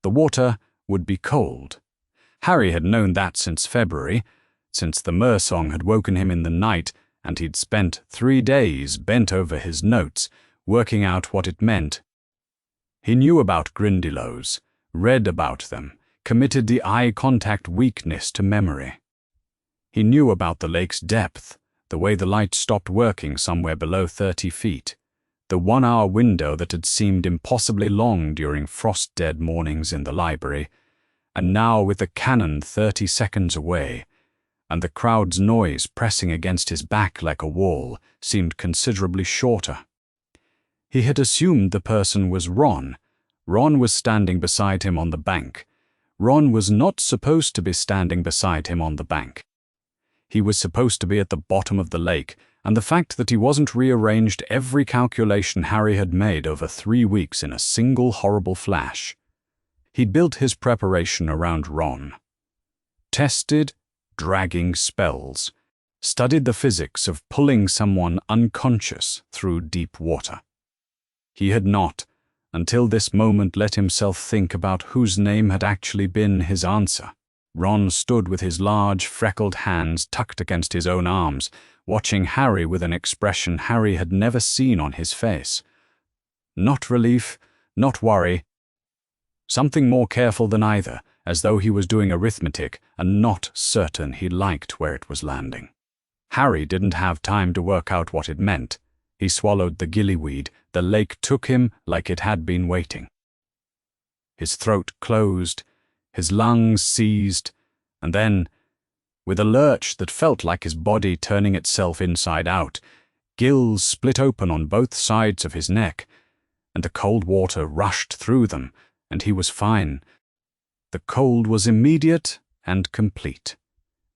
The water would be cold. Harry had known that since February, since the Mersong had woken him in the night and he'd spent 3 days bent over his notes, working out what it meant. He knew about Grindylows, read about them, committed the eye contact weakness to memory. He knew about the lake's depth, the way the light stopped working somewhere below 30 feet, the 1-hour window that had seemed impossibly long during frost-dead mornings in the library, and now with the cannon 30 seconds away, and the crowd's noise pressing against his back like a wall, seemed considerably shorter. He had assumed the person was Ron. Ron was standing beside him on the bank. Ron was not supposed to be standing beside him on the bank. He was supposed to be at the bottom of the lake, and the fact that he wasn't rearranged every calculation Harry had made over 3 weeks in a single horrible flash. He'd built his preparation around Ron. Tested, dragging spells. Studied the physics of pulling someone unconscious through deep water. He had not, until this moment, let himself think about whose name had actually been his answer. Ron stood with his large, freckled hands tucked against his own arms, watching Harry with an expression Harry had never seen on his face. Not relief, not worry. Something more careful than either, as though he was doing arithmetic and not certain he liked where it was landing. Harry didn't have time to work out what it meant. He swallowed the gillyweed. The lake took him like it had been waiting. His throat closed, his lungs seized, and then, with a lurch that felt like his body turning itself inside out, gills split open on both sides of his neck, and the cold water rushed through them, and he was fine. The cold was immediate and complete.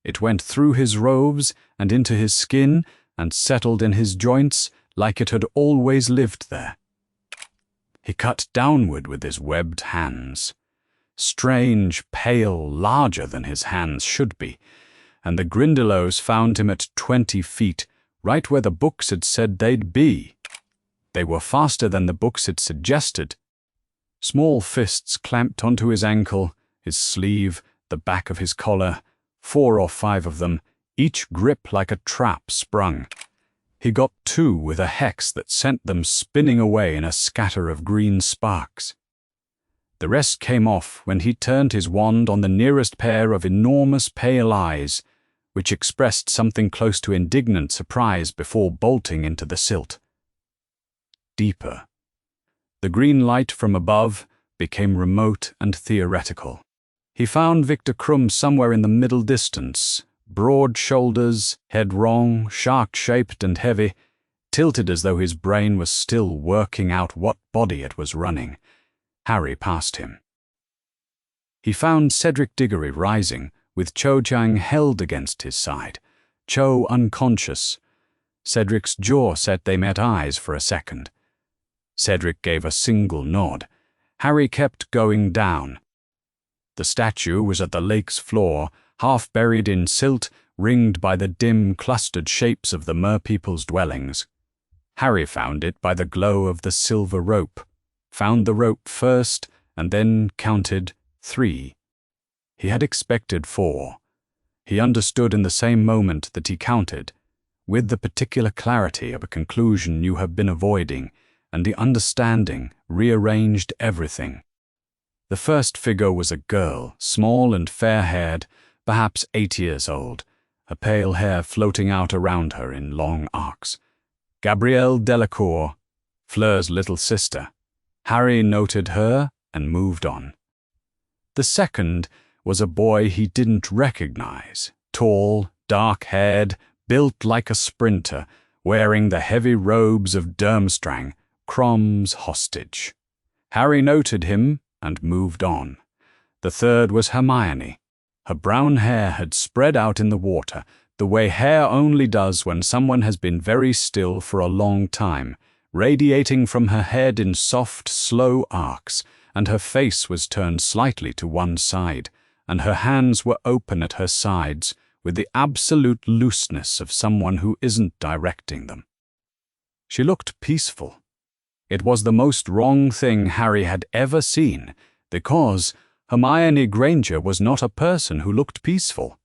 It went through his robes and into his skin and settled in his joints like it had always lived there. He cut downward with his webbed hands. Strange, pale, larger than his hands should be, and the Grindylows found him at 20 feet, right where the books had said they'd be. They were faster than the books had suggested. Small fists clamped onto his ankle, his sleeve, the back of his collar, 4 or 5 of them, each grip like a trap sprung. He got 2 with a hex that sent them spinning away in a scatter of green sparks. The rest came off when he turned his wand on the nearest pair of enormous pale eyes, which expressed something close to indignant surprise before bolting into the silt. Deeper. The green light from above became remote and theoretical. He found Victor Krum somewhere in the middle distance, broad shoulders, head wrong, shark-shaped and heavy, tilted as though his brain was still working out what body it was running. Harry passed him. He found Cedric Diggory rising, with Cho Chang held against his side, Cho unconscious. Cedric's jaw set. They met eyes for a second. Cedric gave a single nod. Harry kept going down. The statue was at the lake's floor, half buried in silt, ringed by the dim, clustered shapes of the merpeople's dwellings. Harry found it by the glow of the silver rope, found the rope first, and then counted 3. He had expected 4. He understood in the same moment that he counted, with the particular clarity of a conclusion you have been avoiding, and the understanding rearranged everything. The first figure was a girl, small and fair-haired, perhaps 8 years old, her pale hair floating out around her in long arcs. Gabrielle Delacour, Fleur's little sister. Harry noted her and moved on. The second was a boy he didn't recognize, tall, dark-haired, built like a sprinter, wearing the heavy robes of Durmstrang, Crom's hostage. Harry noted him and moved on. The third was Hermione. Her brown hair had spread out in the water, the way hair only does when someone has been very still for a long time, radiating from her head in soft, slow arcs, and her face was turned slightly to one side, and her hands were open at her sides with the absolute looseness of someone who isn't directing them. She looked peaceful. It was the most wrong thing Harry had ever seen, Because Hermione Granger was not a person who looked peaceful.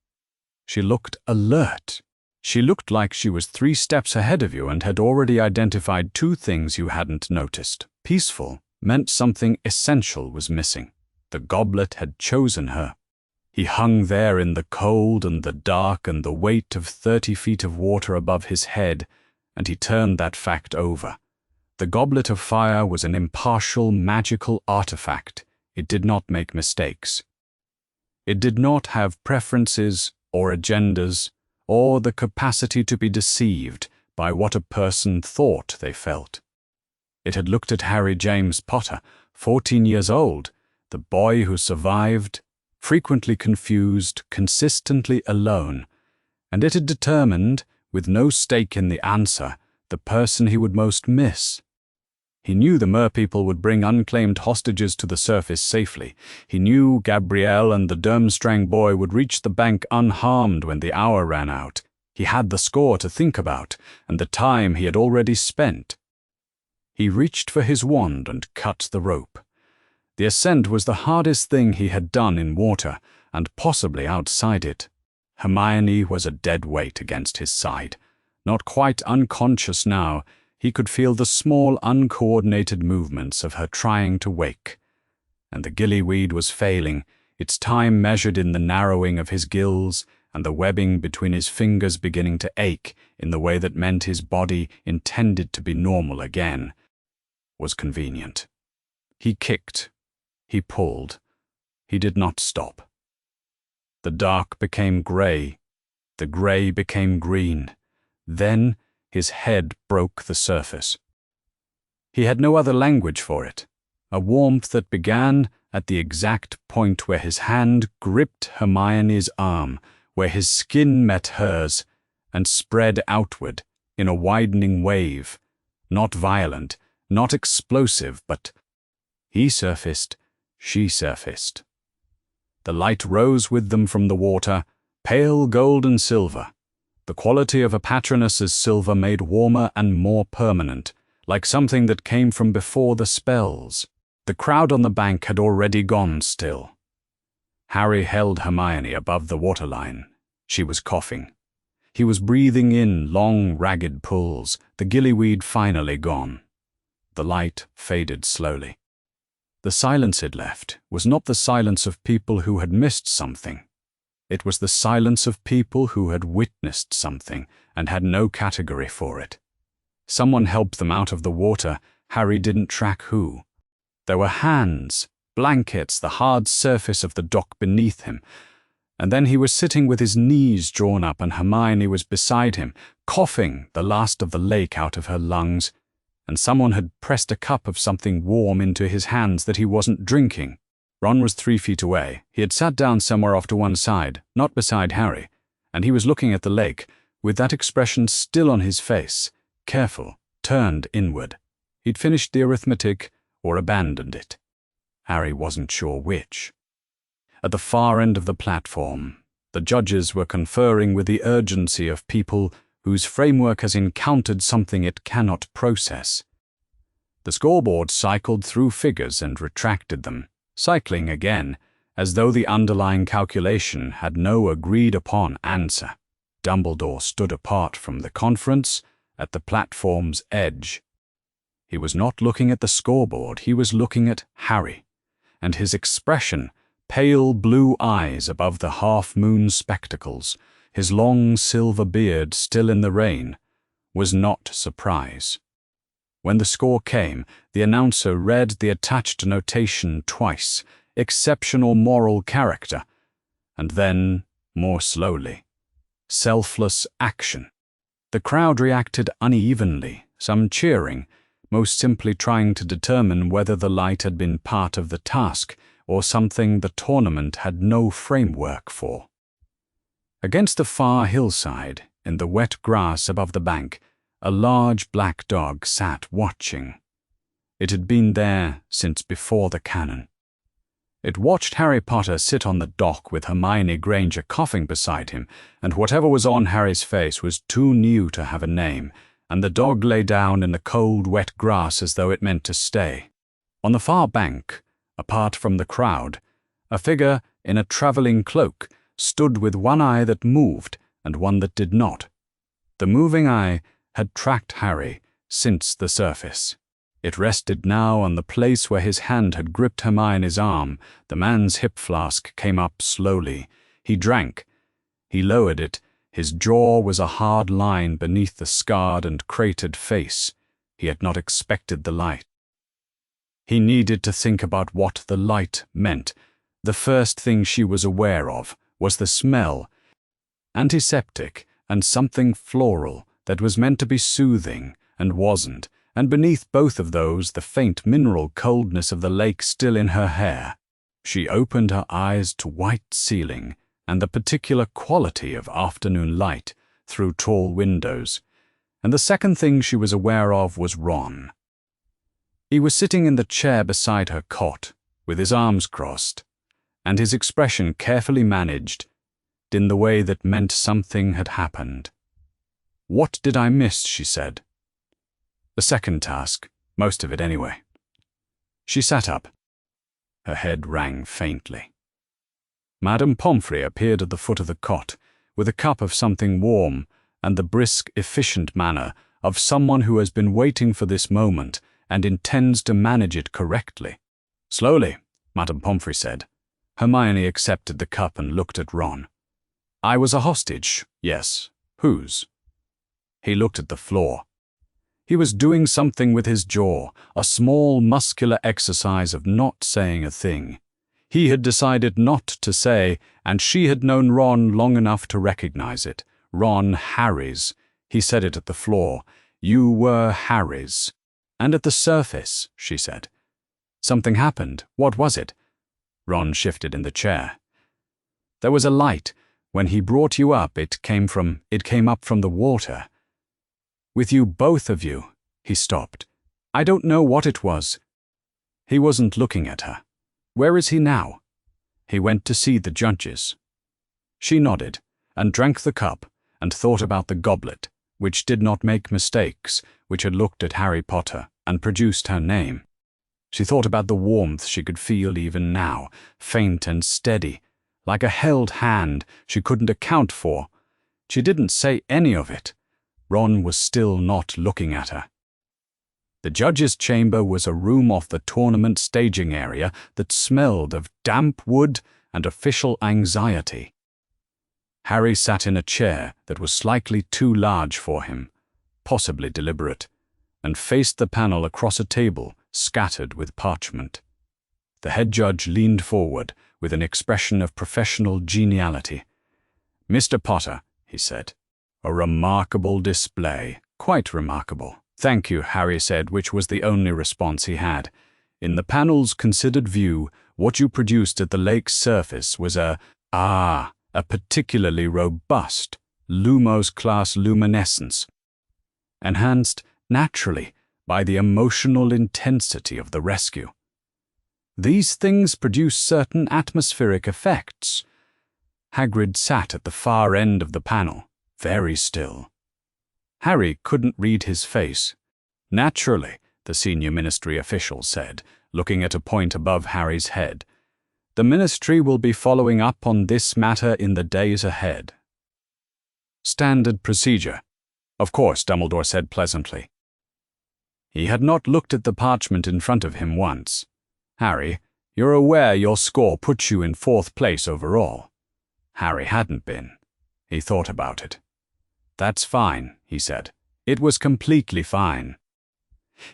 She looked alert. She looked like she was 3 steps ahead of you and had already identified 2 things you hadn't noticed. Peaceful meant something essential was missing. The goblet had chosen her. He hung there in the cold and the dark and the weight of 30 feet of water above his head, and he turned that fact over. The goblet of fire was an impartial, magical artifact. It did not make mistakes. It did not have preferences or agendas or the capacity to be deceived by what a person thought they felt. It had looked at Harry James Potter, 14 years old, the boy who survived, frequently confused, consistently alone, and it had determined, with no stake in the answer, the person he would most miss. He knew the merpeople would bring unclaimed hostages to the surface safely. He knew Gabrielle and the Durmstrang boy would reach the bank unharmed when the hour ran out. He had the score to think about, and the time he had already spent. He reached for his wand and cut the rope. The ascent was the hardest thing he had done in water, and possibly outside it. Hermione was a dead weight against his side. Not quite unconscious now, he could feel the small, uncoordinated movements of her trying to wake. And the gillyweed was failing, its time measured in the narrowing of his gills, and the webbing between his fingers beginning to ache in the way that meant his body, intended to be normal again, was convenient. He kicked. He pulled. He did not stop. The dark became grey. The grey became green. Then his head broke the surface. He had no other language for it. A warmth that began at the exact point where his hand gripped Hermione's arm, where his skin met hers, and spread outward in a widening wave, not violent, not explosive, but he surfaced, she surfaced. The light rose with them from the water, pale gold and silver. The quality of a patroness's silver made warmer and more permanent, like something that came from before the spells. The crowd on the bank had already gone still. Harry held Hermione above the waterline. She was coughing. He was breathing in long, ragged pulls, the gillyweed finally gone. The light faded slowly. The silence it left was not the silence of people who had missed something. It was the silence of people who had witnessed something and had no category for it. Someone helped them out of the water. Harry didn't track who. There were hands, blankets, the hard surface of the dock beneath him. And then he was sitting with his knees drawn up and Hermione was beside him, coughing the last of the lake out of her lungs. And someone had pressed a cup of something warm into his hands that he wasn't drinking. Ron was 3 feet away. He had sat down somewhere off to one side, not beside Harry, and he was looking at the lake, with that expression still on his face, careful, turned inward. He'd finished the arithmetic or abandoned it. Harry wasn't sure which. At the far end of the platform, the judges were conferring with the urgency of people whose framework has encountered something it cannot process. The scoreboard cycled through figures and retracted them, cycling again, as though the underlying calculation had no agreed-upon answer. Dumbledore stood apart from the conference at the platform's edge. He was not looking at the scoreboard, he was looking at Harry, and his expression, pale blue eyes above the half-moon spectacles, his long silver beard still in the rain, was not surprise. When the score came, the announcer read the attached notation twice, exceptional moral character, and then, more slowly, selfless action. The crowd reacted unevenly, some cheering, most simply trying to determine whether the light had been part of the task or something the tournament had no framework for. Against the far hillside, in the wet grass above the bank, a large black dog sat watching. It had been there since before the cannon. It watched Harry Potter sit on the dock with Hermione Granger coughing beside him, and whatever was on Harry's face was too new to have a name, and the dog lay down in the cold, wet grass as though it meant to stay. On the far bank, Apart from the crowd, a figure in a traveling cloak stood with one eye that moved and one that did not. The moving eye had tracked Harry since the surface. It rested now on the place where his hand had gripped Hermione's arm. The man's hip flask came up slowly. He drank. He lowered it. His jaw was a hard line beneath the scarred and cratered face. He had not expected the light. He needed to think about what the light meant. The first thing she was aware of was the smell, antiseptic and something floral that was meant to be soothing and wasn't, and beneath both of those the faint mineral coldness of the lake still in her hair. She opened her eyes to white ceiling and the particular quality of afternoon light through tall windows, and the second thing she was aware of was Ron. He was sitting in the chair beside her cot, with his arms crossed, and his expression carefully managed, in the way that meant something had happened. "What did I miss?" she said. "The second task, most of it anyway." She sat up. Her head rang faintly. Madame Pomfrey appeared at the foot of the cot, with a cup of something warm and the brisk, efficient manner of someone who has been waiting for this moment and intends to manage it correctly. "Slowly," Madame Pomfrey said. Hermione accepted the cup and looked at Ron. "I was a hostage, yes. Whose?" He looked at the floor. He was doing something with his jaw, a small muscular exercise of not saying a thing. He had decided not to say, and she had known Ron long enough to recognize it. Ron Harry's. He said it at the floor. "You were Harry's." "And at the surface," she said. "Something happened. What was it?" Ron shifted in the chair. "There was a light. When he brought you up, it came up from the water. With you, both of you." He stopped. "I don't know what it was." He wasn't looking at her. "Where is he now?" "He went to see the judges." She nodded, and drank the cup, and thought about the goblet, which did not make mistakes, which had looked at Harry Potter and produced her name. She thought about the warmth she could feel even now, faint and steady, like a held hand she couldn't account for. She didn't say any of it. Ron was still not looking at her. The judge's chamber was a room off the tournament staging area that smelled of damp wood and official anxiety. Harry sat in a chair that was slightly too large for him, possibly deliberate, and faced the panel across a table scattered with parchment. The head judge leaned forward with an expression of professional geniality. "Mr. Potter," he said, "a remarkable display, quite remarkable." "Thank you," Harry said, which was the only response he had. "In the panel's considered view, what you produced at the lake's surface was a particularly robust Lumos-class luminescence, enhanced naturally by the emotional intensity of the rescue. These things produce certain atmospheric effects." Hagrid sat at the far end of the panel, very still. Harry couldn't read his face. "Naturally," the senior ministry official said, looking at a point above Harry's head. "The ministry will be following up on this matter in the days ahead." "Standard procedure." "Of course," Dumbledore said pleasantly. He had not looked at the parchment in front of him once. "Harry, you're aware your score puts you in 4th place overall." Harry hadn't been. He thought about it. "That's fine," he said. It was completely fine.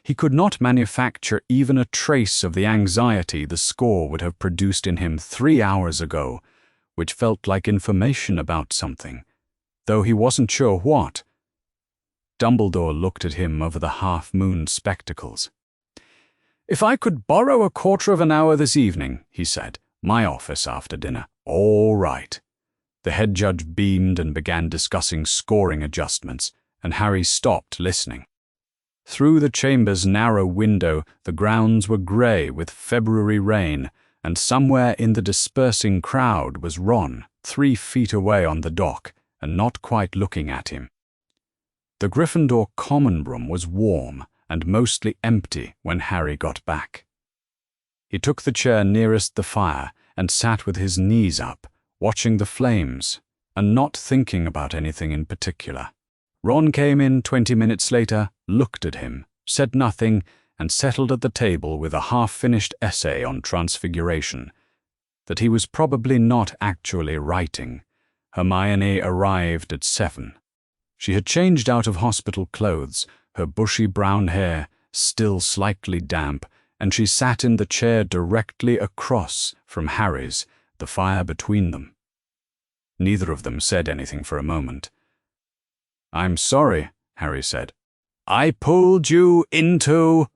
He could not manufacture even a trace of the anxiety the score would have produced in him 3 hours ago, which felt like information about something, though he wasn't sure what. Dumbledore looked at him over the half-moon spectacles. "If I could borrow a quarter of an hour this evening," he said, "my office after dinner." "All right." The head judge beamed and began discussing scoring adjustments, and Harry stopped listening. Through the chamber's narrow window, the grounds were grey with February rain, and somewhere in the dispersing crowd was Ron, 3 feet away on the dock, and not quite looking at him. The Gryffindor common room was warm and mostly empty when Harry got back. He took the chair nearest the fire and sat with his knees up, watching the flames, and not thinking about anything in particular. Ron came in 20 minutes later, looked at him, said nothing, and settled at the table with a half-finished essay on transfiguration that he was probably not actually writing. Hermione arrived at 7. She had changed out of hospital clothes, her bushy brown hair still slightly damp, and she sat in the chair directly across from Harry's, the fire between them. Neither of them said anything for a moment. "I'm sorry," Harry said. "I pulled you into—"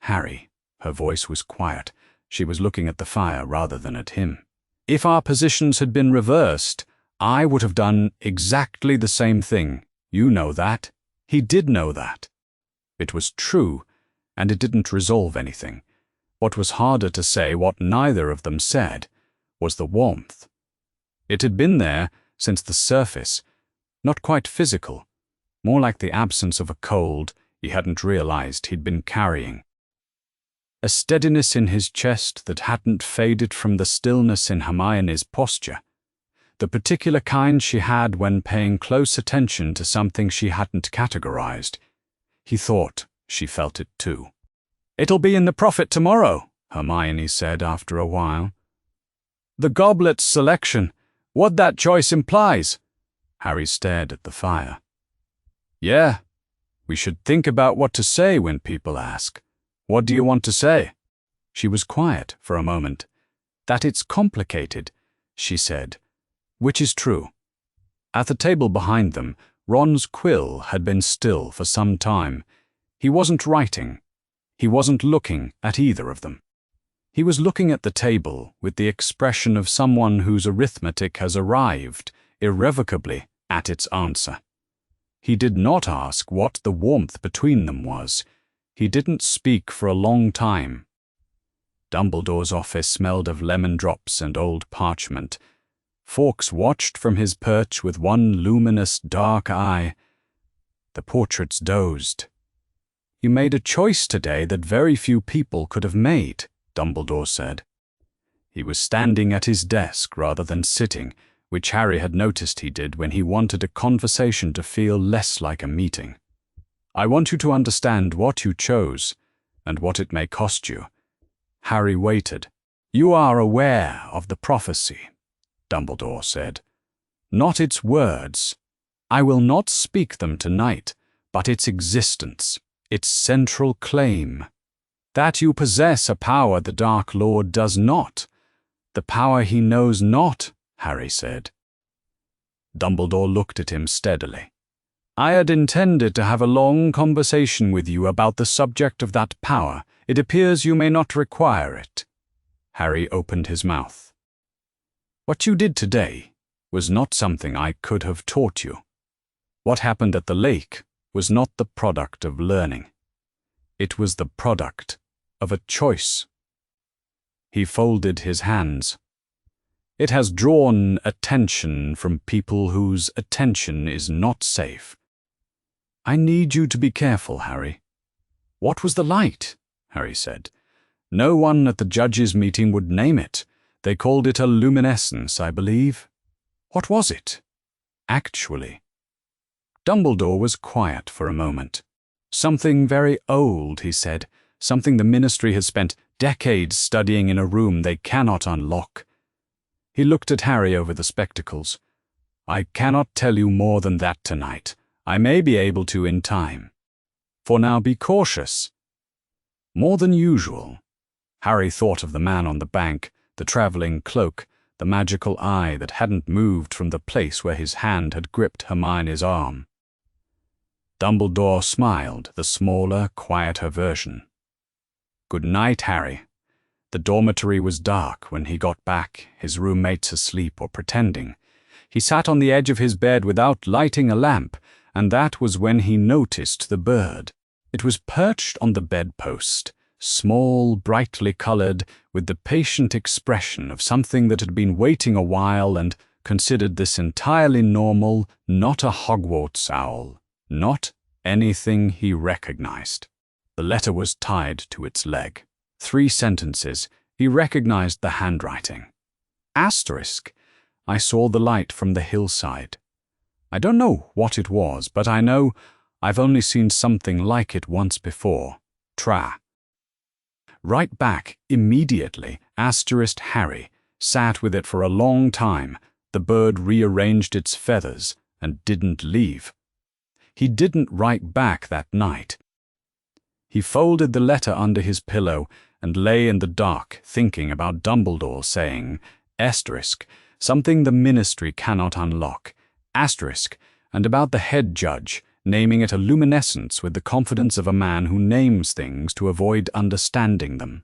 Harry. Her voice was quiet. She was looking at the fire rather than at him. "If our positions had been reversed, I would have done exactly the same thing. You know that." He did know that. It was true, and it didn't resolve anything. What was harder to say, what neither of them said, was the warmth. It had been there since the surface, not quite physical, more like the absence of a cold he hadn't realized he'd been carrying. A steadiness in his chest that hadn't faded from the stillness in Hermione's posture, the particular kind she had when paying close attention to something she hadn't categorized. He thought she felt it too. "It'll be in the Prophet tomorrow," Hermione said after a while. "The goblet's selection, what that choice implies." Harry stared at the fire. "Yeah, we should think about what to say when people ask. What do you want to say?" She was quiet for a moment. "That it's complicated," she said, which is true. At the table behind them, Ron's quill had been still for some time. He wasn't writing. He wasn't looking at either of them. He was looking at the table with the expression of someone whose arithmetic has arrived, irrevocably, at its answer. He did not ask what the warmth between them was. He didn't speak for a long time. Dumbledore's office smelled of lemon drops and old parchment. Fawkes watched from his perch with one luminous dark eye. The portraits dozed. "You made a choice today that very few people could have made," Dumbledore said. He was standing at his desk rather than sitting, which Harry had noticed he did when he wanted a conversation to feel less like a meeting. "I want you to understand what you chose, and what it may cost you." Harry waited. "You are aware of the prophecy," Dumbledore said. "Not its words. I will not speak them tonight, but its existence, its central claim. That you possess a power the Dark Lord does not. The power he knows not," Harry said. Dumbledore looked at him steadily. "I had intended to have a long conversation with you about the subject of that power. It appears you may not require it." Harry opened his mouth. "What you did today was not something I could have taught you. What happened at the lake was not the product of learning. It was the product of a choice." He folded his hands. "It has drawn attention from people whose attention is not safe. I need you to be careful, Harry." "What was the light?" Harry said. "No one at the judges' meeting would name it. They called it a luminescence, I believe." "What was it?" "Actually." Dumbledore was quiet for a moment. "Something very old," he said. "Something the Ministry has spent decades studying in a room they cannot unlock." He looked at Harry over the spectacles. "I cannot tell you more than that tonight. I may be able to in time. For now, be cautious." More than usual. Harry thought of the man on the bank, the traveling cloak, the magical eye that hadn't moved from the place where his hand had gripped Hermione's arm. Dumbledore smiled, the smaller, quieter version. "Good night, Harry." The dormitory was dark when he got back, his roommates asleep or pretending. He sat on the edge of his bed without lighting a lamp, and that was when he noticed the bird. It was perched on the bedpost, small, brightly colored, with the patient expression of something that had been waiting a while and considered this entirely normal, not a Hogwarts owl, not anything he recognized. The letter was tied to its leg. 3 sentences, He recognized the handwriting. Asterisk. I saw the light from the hillside. I don't know what it was, but I know I've only seen something like it once before. Tra. Right back, immediately, asterisk Harry sat with it for a long time. The bird rearranged its feathers and didn't leave. He didn't write back that night. He folded the letter under his pillow and lay in the dark thinking about Dumbledore saying, asterisk, something the Ministry cannot unlock, asterisk, and about the head judge, naming it a luminescence with the confidence of a man who names things to avoid understanding them.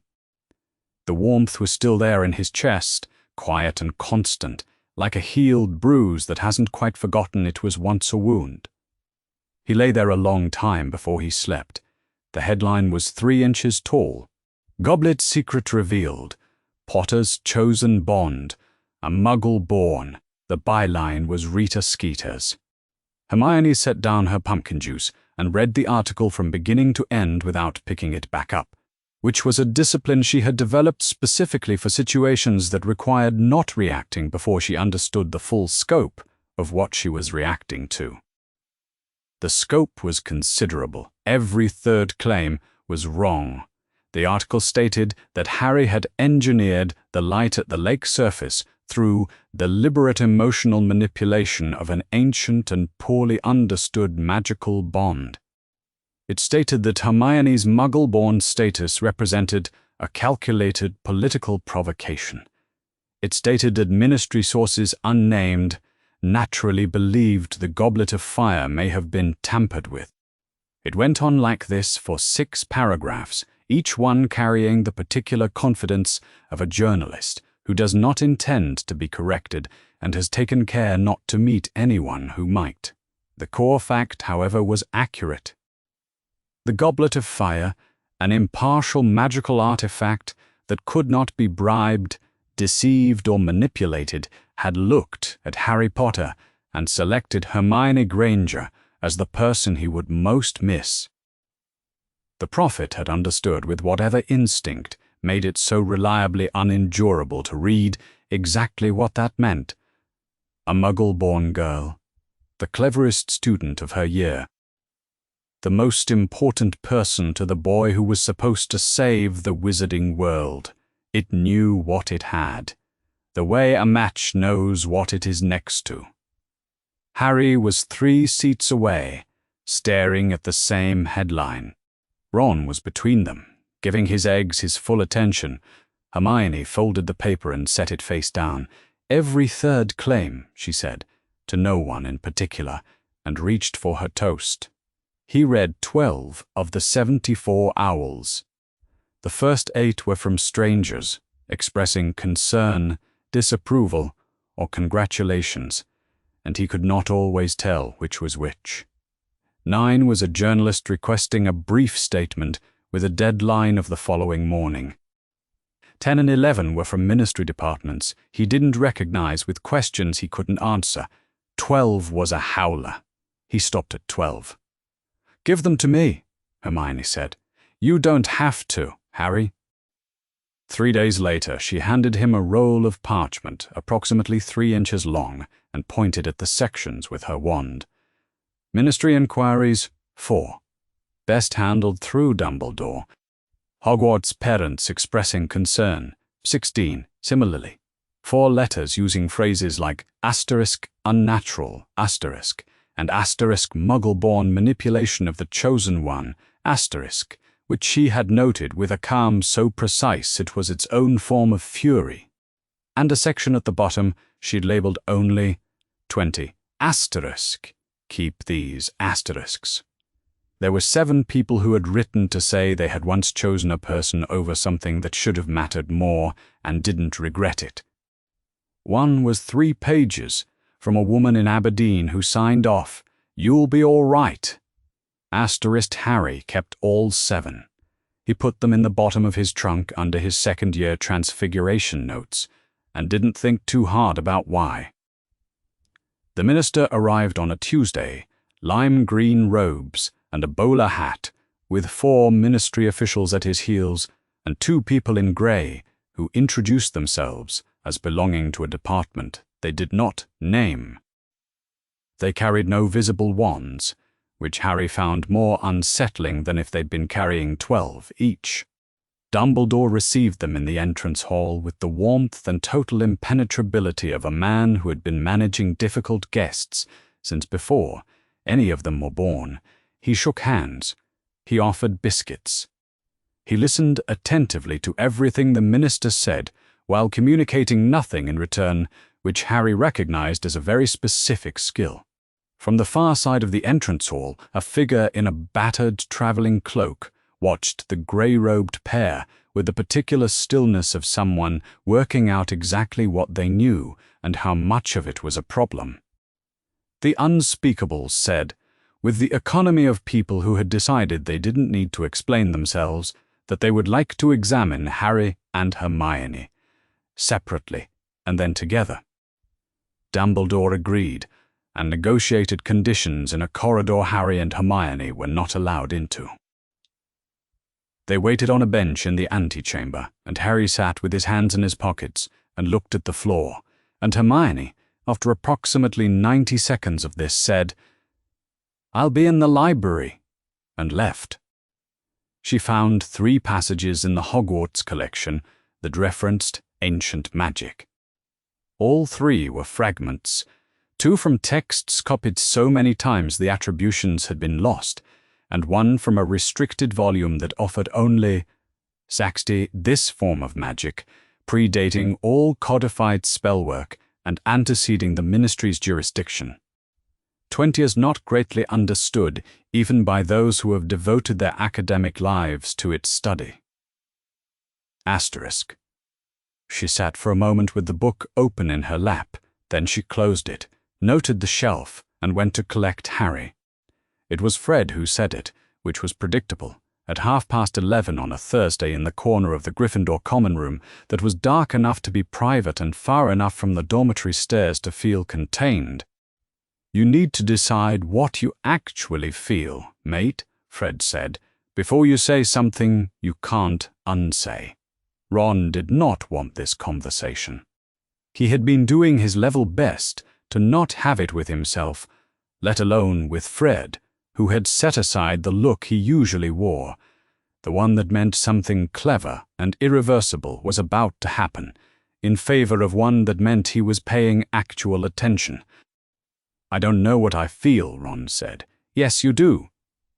The warmth was still there in his chest, quiet and constant, like a healed bruise that hasn't quite forgotten it was once a wound. He lay there a long time before he slept. The headline was 3 inches tall. Goblet secret revealed. Potter's chosen bond. A muggle born. The byline was Rita Skeeter's. Hermione set down her pumpkin juice and read the article from beginning to end without picking it back up, which was a discipline she had developed specifically for situations that required not reacting before she understood the full scope of what she was reacting to. The scope was considerable. Every third claim was wrong. The article stated that Harry had engineered the light at the lake surface through deliberate emotional manipulation of an ancient and poorly understood magical bond. It stated that Hermione's muggle-born status represented a calculated political provocation. It stated that Ministry sources unnamed naturally believed the Goblet of Fire may have been tampered with. It went on like this for 6 paragraphs, each one carrying the particular confidence of a journalist who does not intend to be corrected and has taken care not to meet anyone who might. The core fact, however, was accurate. The Goblet of Fire, an impartial magical artifact that could not be bribed, deceived, or manipulated, had looked at Harry Potter and selected Hermione Granger as the person he would most miss. The prophet had understood with whatever instinct made it so reliably unendurable to read exactly what that meant. A muggle-born girl, the cleverest student of her year, the most important person to the boy who was supposed to save the wizarding world. It knew what it had, the way a match knows what it is next to. Harry was 3 seats away, staring at the same headline. Ron was between them, giving his eggs his full attention. Hermione folded the paper and set it face down. Every third claim, she said, to no one in particular, and reached for her toast. He read 12 of the 74 owls. The first 8 were from strangers, expressing concern, disapproval, or congratulations, and he could not always tell which was which. 9 was a journalist requesting a brief statement with a deadline of the following morning. 10 and 11 were from ministry departments he didn't recognize with questions he couldn't answer. 12 was a howler. He stopped at 12. "Give them to me," Hermione said. "You don't have to, Harry." 3 days later, she handed him a roll of parchment approximately 3 inches long and pointed at the sections with her wand. Ministry inquiries, 4. Best handled through Dumbledore. Hogwarts parents expressing concern, 16, similarly. 4 letters using phrases like asterisk unnatural, asterisk, and asterisk muggle-born manipulation of the chosen one, asterisk, which she had noted with a calm so precise it was its own form of fury. And a section at the bottom she'd labeled only 20, asterisk. Keep these asterisks. There were 7 people who had written to say they had once chosen a person over something that should have mattered more and didn't regret it. One was 3 pages from a woman in Aberdeen who signed off, "You'll be all right." Asterisk Harry kept all 7. He put them in the bottom of his trunk under his second-year transfiguration notes and didn't think too hard about why. The minister arrived on a Tuesday, lime green robes and a bowler hat, with 4 ministry officials at his heels and 2 people in grey who introduced themselves as belonging to a department they did not name. They carried no visible wands, which Harry found more unsettling than if they'd been carrying 12 each. Dumbledore received them in the entrance hall with the warmth and total impenetrability of a man who had been managing difficult guests since before any of them were born. He shook hands. He offered biscuits. He listened attentively to everything the minister said, while communicating nothing in return, which Harry recognized as a very specific skill. From the far side of the entrance hall, a figure in a battered traveling cloak watched the grey-robed pair with the particular stillness of someone working out exactly what they knew and how much of it was a problem. The unspeakables said, with the economy of people who had decided they didn't need to explain themselves, that they would like to examine Harry and Hermione, separately and then together. Dumbledore agreed, and negotiated conditions in a corridor Harry and Hermione were not allowed into. They waited on a bench in the antechamber, and Harry sat with his hands in his pockets and looked at the floor, and Hermione, after approximately 90 seconds of this, said, "I'll be in the library," and left. She found 3 passages in the Hogwarts collection that referenced ancient magic. All 3 were fragments, 2 from texts copied so many times the attributions had been lost, and 1 from a restricted volume that offered only this form of magic, predating all codified spellwork and anteceding the ministry's jurisdiction. 20 is not greatly understood even by those who have devoted their academic lives to its study. Asterisk. She sat for a moment with the book open in her lap, then she closed it, noted the shelf, and went to collect Harry. It was Fred who said it, which was predictable, at 11:30 on a Thursday in the corner of the Gryffindor common room that was dark enough to be private and far enough from the dormitory stairs to feel contained. "You need to decide what you actually feel, mate," Fred said, "before you say something you can't unsay." Ron did not want this conversation. He had been doing his level best to not have it with himself, let alone with Fred, who had set aside the look he usually wore. The one that meant something clever and irreversible was about to happen, in favor of one that meant he was paying actual attention. "I don't know what I feel," Ron said. "Yes, you do."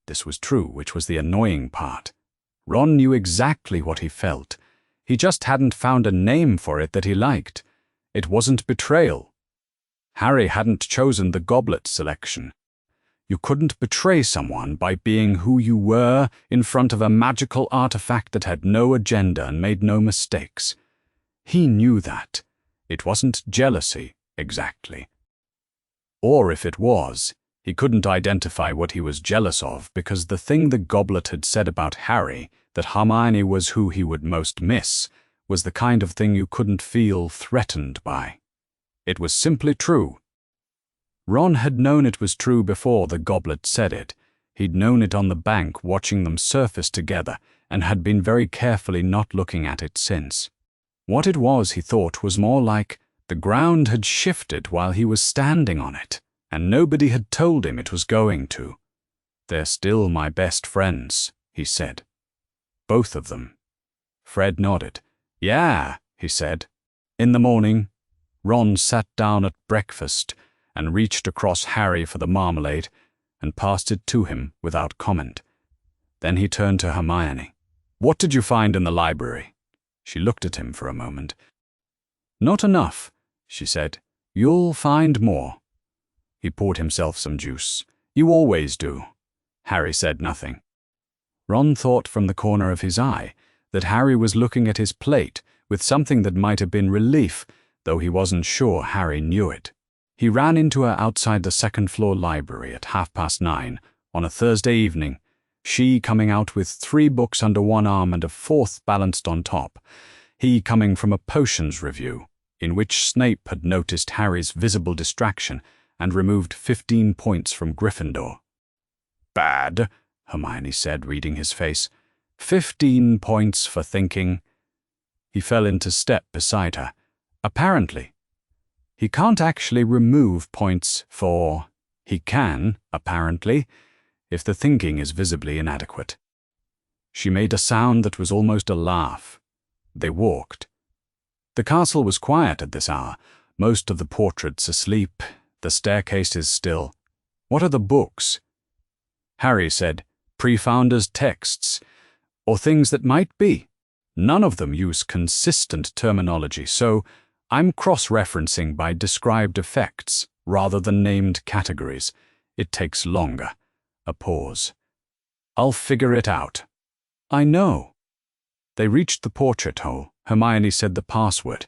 This was true, which was the annoying part. Ron knew exactly what he felt. He just hadn't found a name for it that he liked. It wasn't betrayal. Harry hadn't chosen the goblet selection. You couldn't betray someone by being who you were in front of a magical artifact that had no agenda and made no mistakes. He knew that. It wasn't jealousy, exactly. Or if it was, he couldn't identify what he was jealous of because the thing the goblet had said about Harry, that Hermione was who he would most miss, was the kind of thing you couldn't feel threatened by. It was simply true. Ron had known it was true before the goblet said it. He'd known it on the bank watching them surface together and had been very carefully not looking at it since. What it was, he thought, was more like the ground had shifted while he was standing on it, and nobody had told him it was going to. "They're still my best friends," he said. "Both of them." Fred nodded. "Yeah," he said. In the morning, Ron sat down at breakfast and reached across Harry for the marmalade and passed it to him without comment. Then he turned to Hermione. "What did you find in the library?" She looked at him for a moment. "Not enough," she said. "You'll find more." He poured himself some juice. "You always do." Harry said nothing. Ron thought from the corner of his eye that Harry was looking at his plate with something that might have been relief, though he wasn't sure Harry knew it. He ran into her outside the second-floor library at 9:30 on a Thursday evening, she coming out with 3 books under one arm and a 4th balanced on top, he coming from a potions review, in which Snape had noticed Harry's visible distraction and removed 15 points from Gryffindor. "Bad," Hermione said, reading his face. 15 points for thinking. He fell into step beside her. Apparently. He can't actually remove points for... He can, apparently, if the thinking is visibly inadequate. She made a sound that was almost a laugh. They walked. The castle was quiet at this hour, most of the portraits asleep, the staircases still. What are the books? Harry said, pre-founders' texts, or things that might be. None of them use consistent terminology, so I'm cross-referencing by described effects rather than named categories. It takes longer. A pause. I'll figure it out. I know. They reached the portrait hole. Hermione said the password.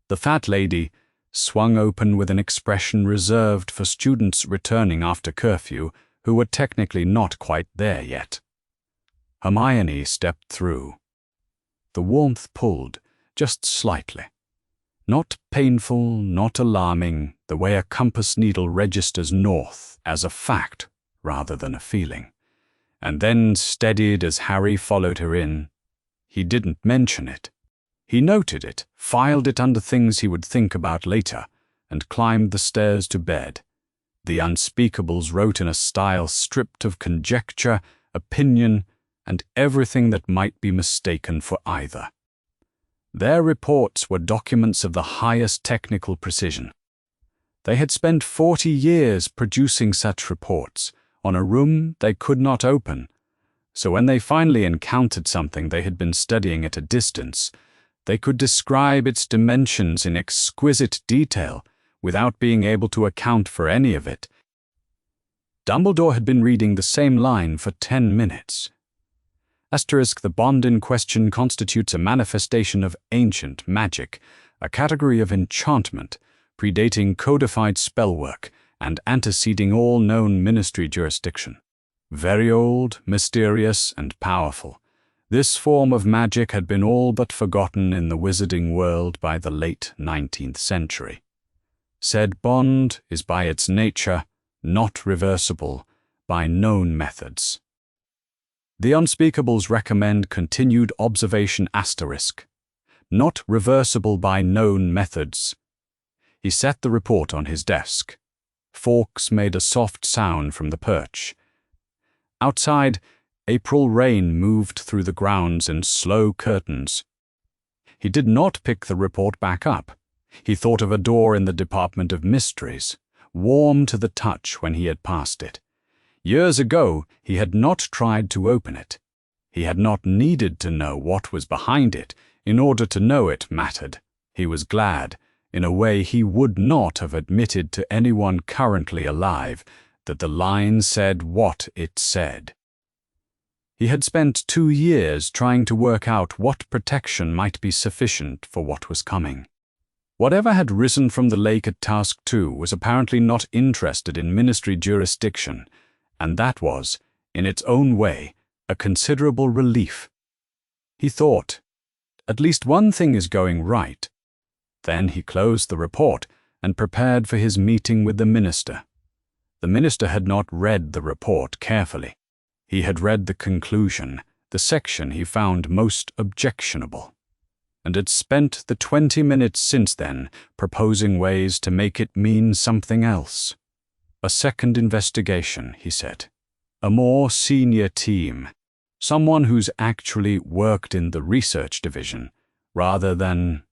The fat lady swung open with an expression reserved for students returning after curfew who were technically not quite there yet. Hermione stepped through. The warmth pulled, just slightly. Not painful, not alarming, the way a compass needle registers north as a fact rather than a feeling. And then steadied as Harry followed her in. He didn't mention it. He noted it, filed it under things he would think about later, and climbed the stairs to bed. The unspeakables wrote in a style stripped of conjecture, opinion, and everything that might be mistaken for either. Their reports were documents of the highest technical precision. They had spent 40 years producing such reports on a room they could not open, so when they finally encountered something they had been studying at a distance, they could describe its dimensions in exquisite detail without being able to account for any of it. Dumbledore had been reading the same line for 10 minutes. Asterisk, the bond in question constitutes a manifestation of ancient magic, a category of enchantment, predating codified spellwork and anteceding all known ministry jurisdiction. Very old, mysterious, and powerful. This form of magic had been all but forgotten in the wizarding world by the late 19th century. Said bond is by its nature not reversible by known methods. The unspeakables recommend continued observation asterisk, not reversible by known methods. He set the report on his desk. Fawkes made a soft sound from the perch. Outside, April rain moved through the grounds in slow curtains. He did not pick the report back up. He thought of a door in the Department of Mysteries, warm to the touch when he had passed it. Years ago, he had not tried to open it. He had not needed to know what was behind it in order to know it mattered. He was glad, in a way he would not have admitted to anyone currently alive, that the line said what it said. He had spent 2 years trying to work out what protection might be sufficient for what was coming. Whatever had risen from the lake at Task 2 was apparently not interested in ministry jurisdiction, and that was, in its own way, a considerable relief. He thought, at least one thing is going right. Then he closed the report and prepared for his meeting with the minister. The minister had not read the report carefully. He had read the conclusion, the section he found most objectionable, and had spent the 20 minutes since then proposing ways to make it mean something else. A second investigation, he said. A more senior team. Someone who's actually worked in the research division, rather than...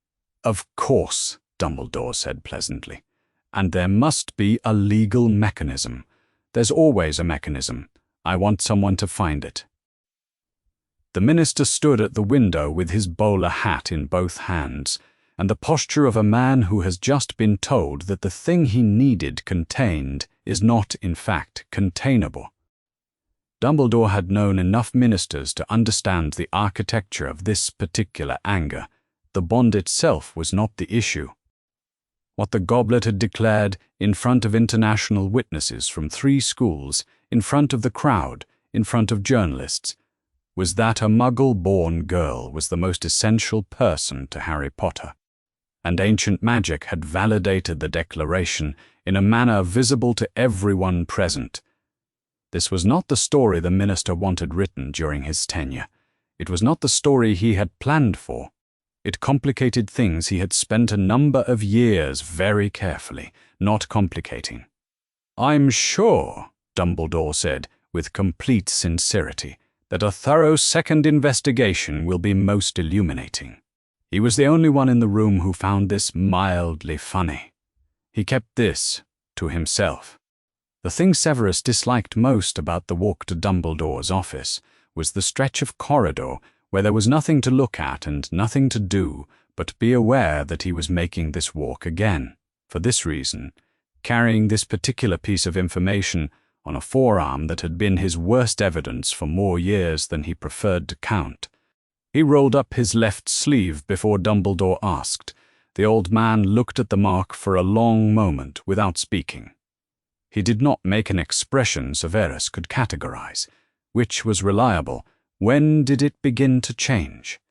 Of course, Dumbledore said pleasantly. And there must be a legal mechanism. There's always a mechanism. I want someone to find it. The minister stood at the window with his bowler hat in both hands, and the posture of a man who has just been told that the thing he needed contained is not, in fact, containable. Dumbledore had known enough ministers to understand the architecture of this particular anger. The bond itself was not the issue. What the goblet had declared in front of international witnesses from 3 schools, in front of the crowd, in front of journalists, was that a Muggle-born girl was the most essential person to Harry Potter. And ancient magic had validated the declaration in a manner visible to everyone present. This was not the story the minister wanted written during his tenure. It was not the story he had planned for. It complicated things he had spent a number of years very carefully, not complicating. "I'm sure," Dumbledore said, with complete sincerity, "that a thorough second investigation will be most illuminating." He was the only one in the room who found this mildly funny. He kept this to himself. The thing Severus disliked most about the walk to Dumbledore's office was the stretch of corridor where there was nothing to look at and nothing to do but be aware that he was making this walk again. For this reason, carrying this particular piece of information on a forearm that had been his worst evidence for more years than he preferred to count. He rolled up his left sleeve before Dumbledore asked. The old man looked at the mark for a long moment without speaking. He did not make an expression Severus could categorize. Which was reliable? When did it begin to change?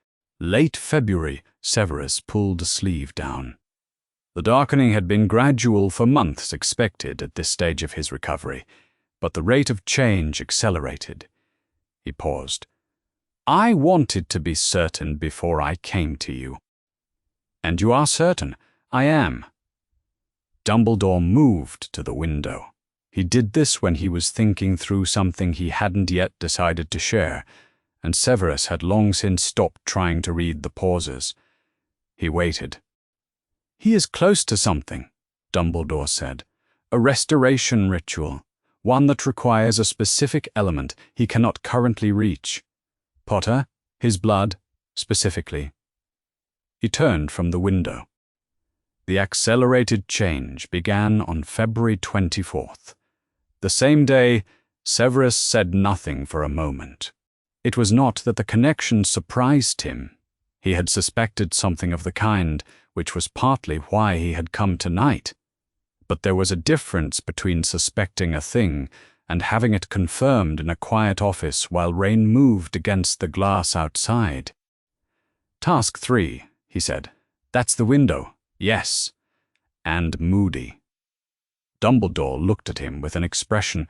Late February, Severus pulled the sleeve down. The darkening had been gradual for months expected at this stage of his recovery, but the rate of change accelerated. He paused. "I wanted to be certain before I came to you." "And you are certain?" "I am." Dumbledore moved to the window. He did this when he was thinking through something he hadn't yet decided to share, and Severus had long since stopped trying to read the pauses. He waited. "He is close to something," Dumbledore said. "A restoration ritual, one that requires a specific element he cannot currently reach. Potter, his blood, specifically." He turned from the window. The accelerated change began on February 24th. The same day, Severus said nothing for a moment. It was not that the connection surprised him. He had suspected something of the kind, which was partly why he had come tonight. But there was a difference between suspecting a thing and having it confirmed in a quiet office while rain moved against the glass outside. "Task 3, he said. "That's the window. Yes." And moody. Dumbledore looked at him with an expression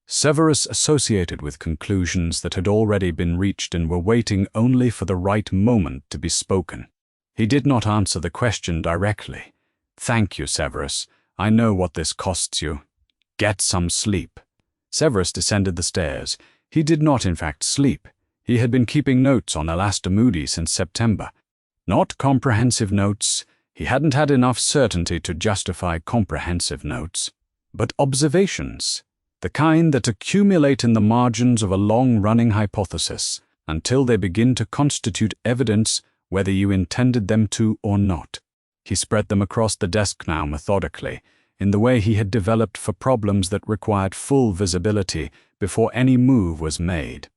Severus associated with conclusions that had already been reached and were waiting only for the right moment to be spoken. He did not answer the question directly. "Thank you, Severus. I know what this costs you. Get some sleep." Severus descended the stairs. He did not, in fact, sleep. He had been keeping notes on Alastair Moody since September. Not comprehensive notes. He hadn't had enough certainty to justify comprehensive notes. But observations. The kind that accumulate in the margins of a long-running hypothesis until they begin to constitute evidence whether you intended them to or not. He spread them across the desk now methodically, in the way he had developed for problems that required full visibility before any move was made.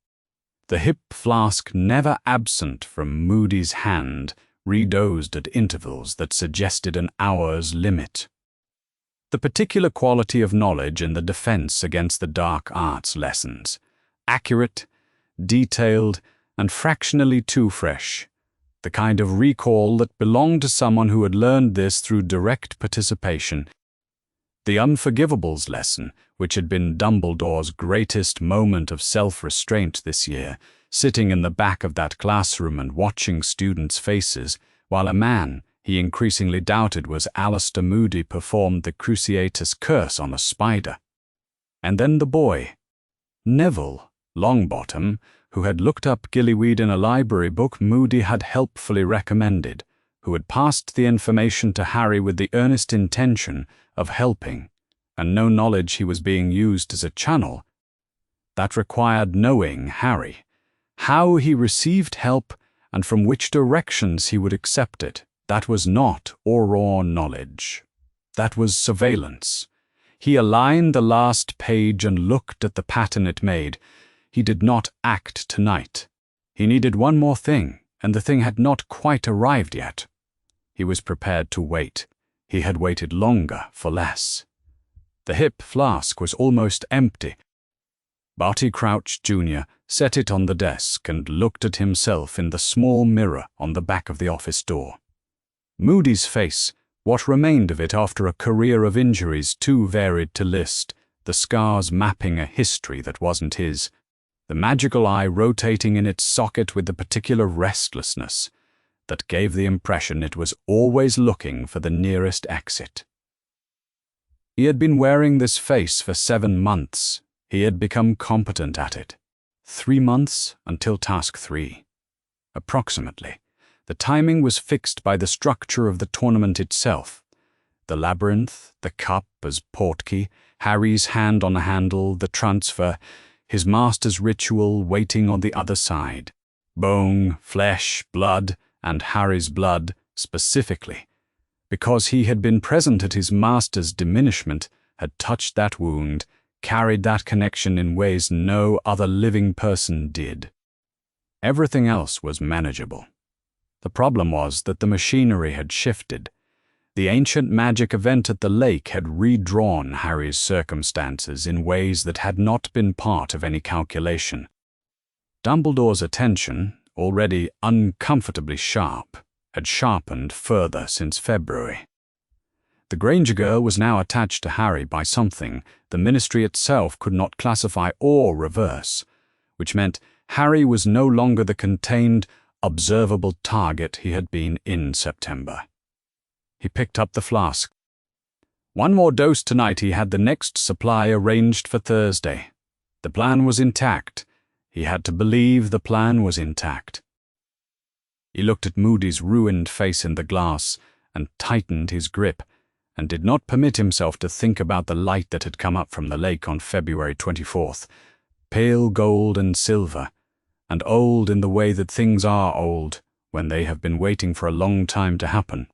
The hip flask never absent from Moody's hand, redosed at intervals that suggested an hour's limit. The particular quality of knowledge in the defense against the dark arts lessons. Accurate, detailed, and fractionally too fresh. The kind of recall that belonged to someone who had learned this through direct participation. The Unforgivables lesson, which had been Dumbledore's greatest moment of self-restraint this year, sitting in the back of that classroom and watching students' faces, while a man he increasingly doubted was Alastair Moody performed the Cruciatus curse on a spider. And then the boy, Neville Longbottom, who had looked up gillyweed in a library book Moody had helpfully recommended, who had passed the information to Harry with the earnest intention of helping, and no knowledge he was being used as a channel. That required knowing Harry, how he received help, and from which directions he would accept it. That was not raw knowledge. That was surveillance. He aligned the last page and looked at the pattern it made. He did not act tonight. He needed one more thing, and the thing had not quite arrived yet. He was prepared to wait. He had waited longer for less. The hip flask was almost empty. Barty Crouch Jr. set it on the desk and looked at himself in the small mirror on the back of the office door. Moody's face, what remained of it after a career of injuries too varied to list, the scars mapping a history that wasn't his, the magical eye rotating in its socket with the particular restlessness, that gave the impression it was always looking for the nearest exit. He had been wearing this face for 7 months. He had become competent at it. 3 months until task 3. Approximately. The timing was fixed by the structure of the tournament itself. The labyrinth, the cup as portkey, Harry's hand on the handle, the transfer, his master's ritual waiting on the other side. Bone, flesh, blood, and Harry's blood specifically, because he had been present at his master's diminishment, had touched that wound, carried that connection in ways no other living person did. Everything else was manageable. The problem was that the machinery had shifted. The ancient magic event at the lake had redrawn Harry's circumstances in ways that had not been part of any calculation. Dumbledore's attention, already uncomfortably sharp, had sharpened further since February. The Granger girl was now attached to Harry by something the Ministry itself could not classify or reverse, which meant Harry was no longer the contained, observable target he had been in September. He picked up the flask. 1 more dose tonight. He had the next supply arranged for Thursday. The plan was intact. He had to believe the plan was intact. He looked at Moody's ruined face in the glass and tightened his grip, and did not permit himself to think about the light that had come up from the lake on February 24th, pale gold and silver, and old in the way that things are old when they have been waiting for a long time to happen.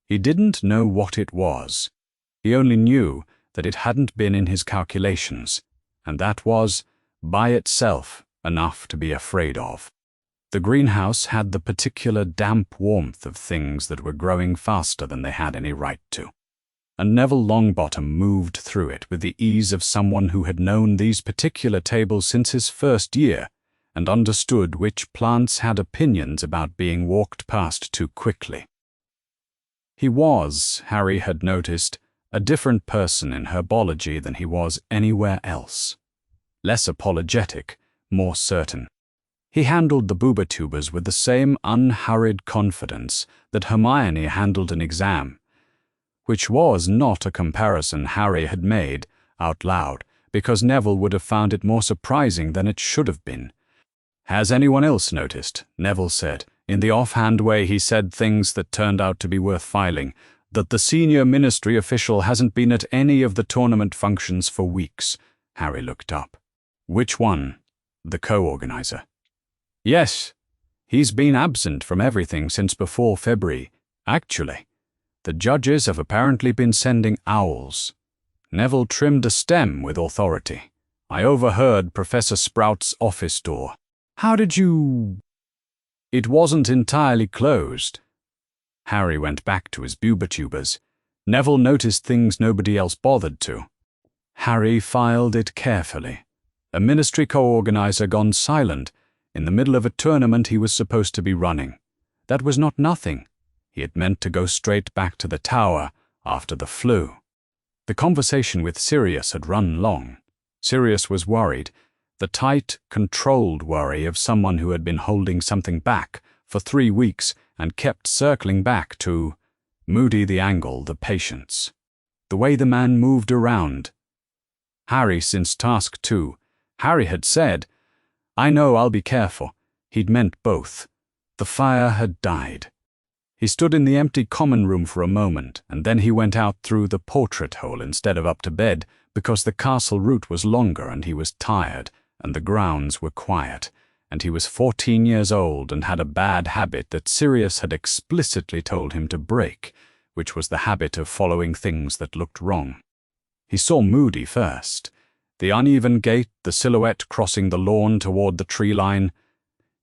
He didn't know what it was. He only knew that it hadn't been in his calculations, and that was, by itself, enough to be afraid of. The greenhouse had the particular damp warmth of things that were growing faster than they had any right to. And Neville Longbottom moved through it with the ease of someone who had known these particular tables since his first year, and understood which plants had opinions about being walked past too quickly. He was, Harry had noticed, a different person in herbology than he was anywhere else. Less apologetic, more certain. He handled the booba-tubers with the same unhurried confidence that Hermione handled an exam, which was not a comparison Harry had made out loud, because Neville would have found it more surprising than it should have been. "Has anyone else noticed?" Neville said. In the offhand way he said things that turned out to be worth filing, that the senior ministry official hasn't been at any of the tournament functions for weeks. Harry looked up. "Which one?" "The co-organizer." "Yes, he's been absent from everything since before February. Actually, the judges have apparently been sending owls." Neville trimmed a stem with authority. "I overheard Professor Sprout's office door." "How did you—" "It wasn't entirely closed." Harry went back to his booba-tubers. Neville noticed things nobody else bothered to. Harry filed it carefully. A ministry co-organizer gone silent in the middle of a tournament he was supposed to be running. That was not nothing. He had meant to go straight back to the tower after the flu. The conversation with Sirius had run long. Sirius was worried, the tight, controlled worry of someone who had been holding something back for 3 weeks and kept circling back to Moody, the angle, the patience. The way the man moved around. Harry, since task 2, Harry had said, "I know, I'll be careful." He'd meant both. The fire had died. He stood in the empty common room for a moment, and then he went out through the portrait hole instead of up to bed, because the castle route was longer and he was tired, and the grounds were quiet, and he was 14 years old and had a bad habit that Sirius had explicitly told him to break, which was the habit of following things that looked wrong. He saw Moody first. The uneven gait, the silhouette crossing the lawn toward the tree line.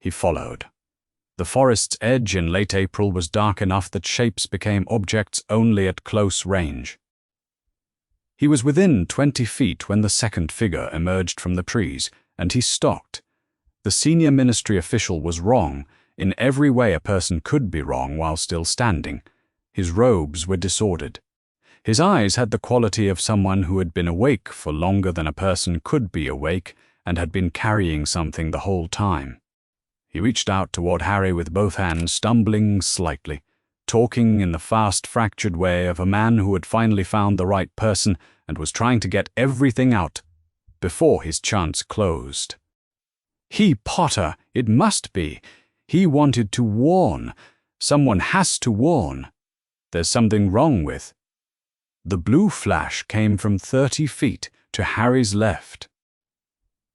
He followed. The forest's edge in late April was dark enough that shapes became objects only at close range. He was within 20 feet when the second figure emerged from the trees, and he stopped. The senior ministry official was wrong, in every way a person could be wrong while still standing. His robes were disordered. His eyes had the quality of someone who had been awake for longer than a person could be awake and had been carrying something the whole time. He reached out toward Harry with both hands, stumbling slightly, talking in the fast, fractured way of a man who had finally found the right person and was trying to get everything out before his chance closed. Potter, it must be. He wanted to warn. Someone has to warn. There's something wrong with. The blue flash came from 30 feet to Harry's left.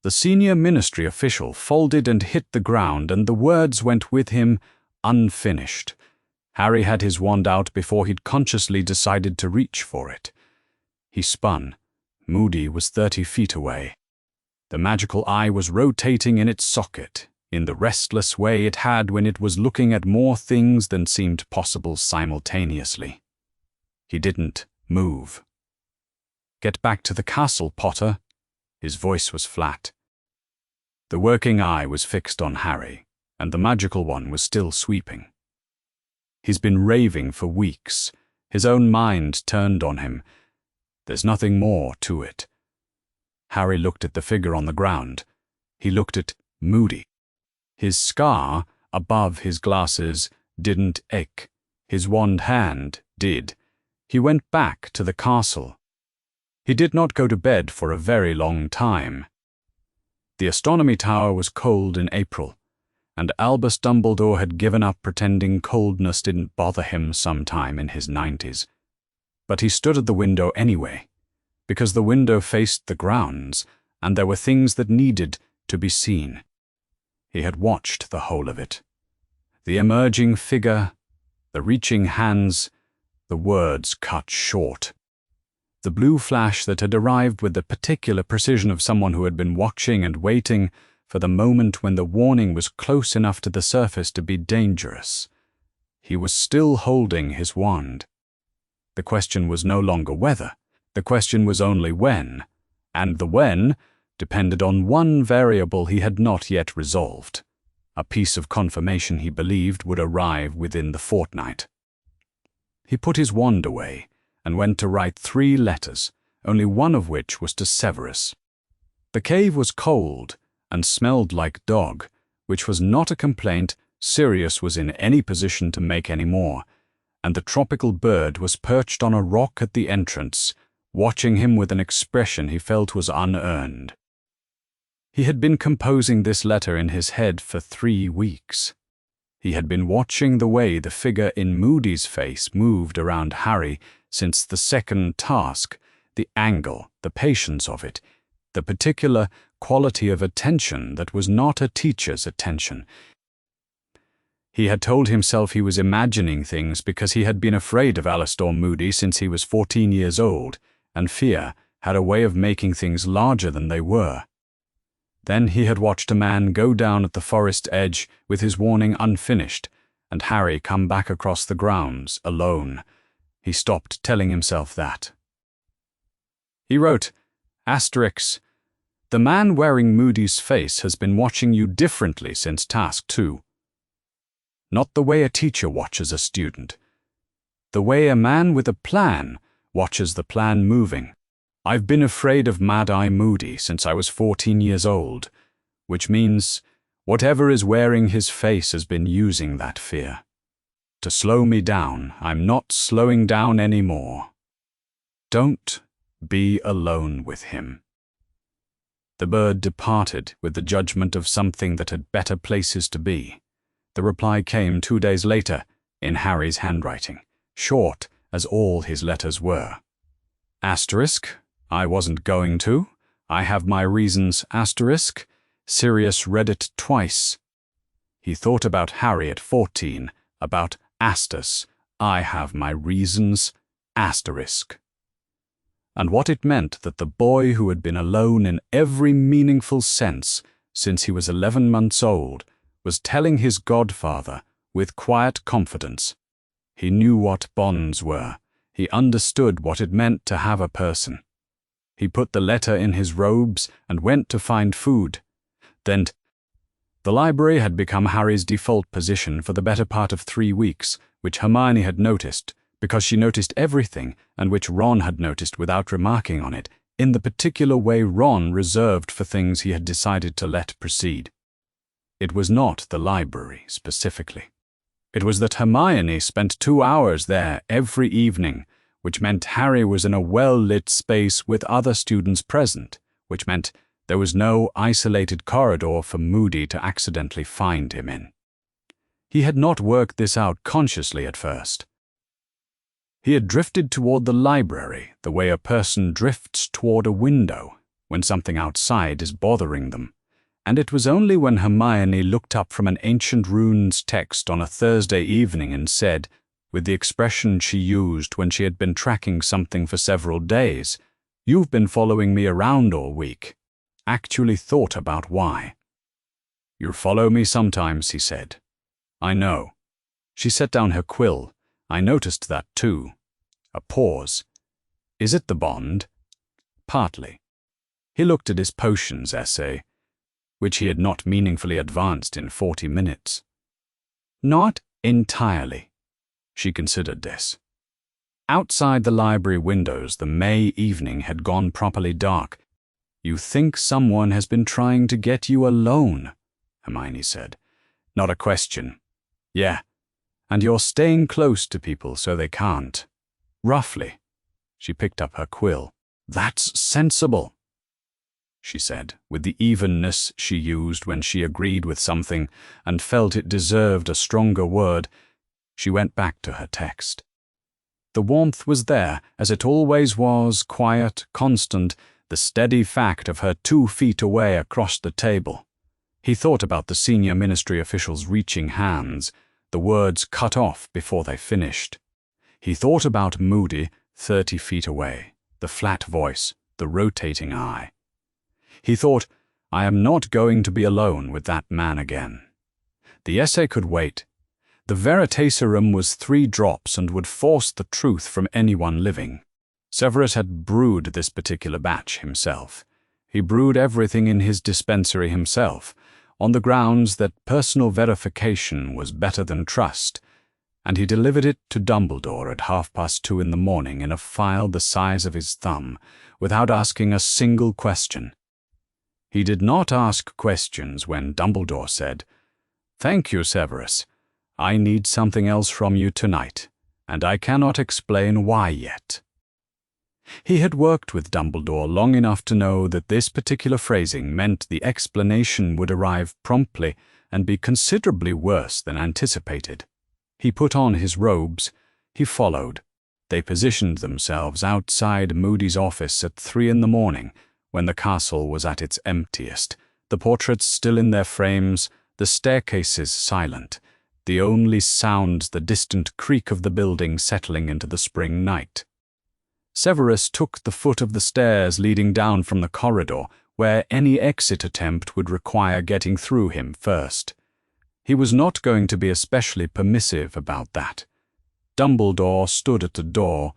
The senior ministry official folded and hit the ground, and the words went with him, unfinished. Harry had his wand out before he'd consciously decided to reach for it. He spun. Moody was 30 feet away. The magical eye was rotating in its socket, in the restless way it had when it was looking at more things than seemed possible simultaneously. He didn't move. "Get back to the castle, Potter." His voice was flat. The working eye was fixed on Harry, and the magical one was still sweeping. He's been raving for weeks. His own mind turned on him. There's nothing more to it. Harry looked at the figure on the ground. He looked at Moody. His scar above his glasses didn't ache. His wand hand did. He went back to the castle. He did not go to bed for a very long time. The astronomy tower was cold in April, and Albus Dumbledore had given up pretending coldness didn't bother him sometime in his 90s. But he stood at the window anyway, because the window faced the grounds, and there were things that needed to be seen. He had watched the whole of it. The emerging figure, the reaching hands, the words cut short. The blue flash that had arrived with the particular precision of someone who had been watching and waiting for the moment when the warning was close enough to the surface to be dangerous. He was still holding his wand. The question was no longer whether. The question was only when, and the when depended on one variable he had not yet resolved. A piece of confirmation he believed would arrive within the fortnight. He put his wand away and went to write 3 letters, only one of which was to Severus. The cave was cold and smelled like dog, which was not a complaint Sirius was in any position to make any more, and the tropical bird was perched on a rock at the entrance, watching him with an expression he felt was unearned. He had been composing this letter in his head for 3 weeks. He had been watching the way the figure in Moody's face moved around Harry since the second task, the angle, the patience of it, the particular quality of attention that was not a teacher's attention. He had told himself he was imagining things because he had been afraid of Alastor Moody since he was 14 years old, and fear had a way of making things larger than they were. Then he had watched a man go down at the forest edge with his warning unfinished, and Harry come back across the grounds alone. He stopped telling himself that. He wrote, "Asterix, the man wearing Moody's face has been watching you differently since task 2. Not the way a teacher watches a student. The way a man with a plan watches the plan moving. I've been afraid of Mad-Eye Moody since I was 14 years old, which means whatever is wearing his face has been using that fear. To slow me down, I'm not slowing down anymore. Don't be alone with him." The bird departed with the judgment of something that had better places to be. The reply came 2 days later, in Harry's handwriting, short as all his letters were. Asterisk, I wasn't going to. I have my reasons, asterisk. Sirius read it twice. He thought about Harry at 14, about Astus. I have my reasons, asterisk. And what it meant that the boy who had been alone in every meaningful sense since he was 11 months old was telling his godfather with quiet confidence. He knew what bonds were. He understood what it meant to have a person. He put the letter in his robes and went to find food. Then, the library had become Harry's default position for the better part of 3 weeks, which Hermione had noticed, because she noticed everything, and which Ron had noticed without remarking on it, in the particular way Ron reserved for things he had decided to let proceed. It was not the library, specifically. It was that Hermione spent 2 hours there every evening, which meant Harry was in a well-lit space with other students present, which meant there was no isolated corridor for Moody to accidentally find him in. He had not worked this out consciously at first. He had drifted toward the library the way a person drifts toward a window when something outside is bothering them, and it was only when Hermione looked up from an ancient runes text on a Thursday evening and said, with the expression she used when she had been tracking something for several days, "You've been following me around all week," actually thought about why. "You follow me sometimes," he said. "I know." She set down her quill. "I noticed that too." A pause. "Is it the bond?" "Partly." He looked at his potions essay, which he had not meaningfully advanced in 40 minutes. "Not entirely." She considered this. Outside the library windows, the May evening had gone properly dark. "You think someone has been trying to get you alone," Hermione said. "Not a question." "Yeah, and you're staying close to people so they can't." "Roughly." She picked up her quill. "That's sensible," she said, with the evenness she used when she agreed with something and felt it deserved a stronger word. She went back to her text. The warmth was there, as it always was, quiet, constant, the steady fact of her 2 feet away across the table. He thought about the senior ministry officials reaching hands, the words cut off before they finished. He thought about Moody 30 feet away, the flat voice, the rotating eye. He thought, "I am not going to be alone with that man again." The essay could wait. The Veritaserum was 3 drops and would force the truth from anyone living. Severus had brewed this particular batch himself. He brewed everything in his dispensary himself, on the grounds that personal verification was better than trust, and he delivered it to Dumbledore at 2:30 in the morning in a file the size of his thumb, without asking a single question. He did not ask questions when Dumbledore said, "Thank you, Severus. I need something else from you tonight, and I cannot explain why yet." He had worked with Dumbledore long enough to know that this particular phrasing meant the explanation would arrive promptly and be considerably worse than anticipated. He put on his robes. He followed. They positioned themselves outside Moody's office at 3 in the morning, when the castle was at its emptiest, the portraits still in their frames, the staircases silent, the only sounds the distant creak of the building settling into the spring night. Severus took the foot of the stairs leading down from the corridor, where any exit attempt would require getting through him first. He was not going to be especially permissive about that. Dumbledore stood at the door.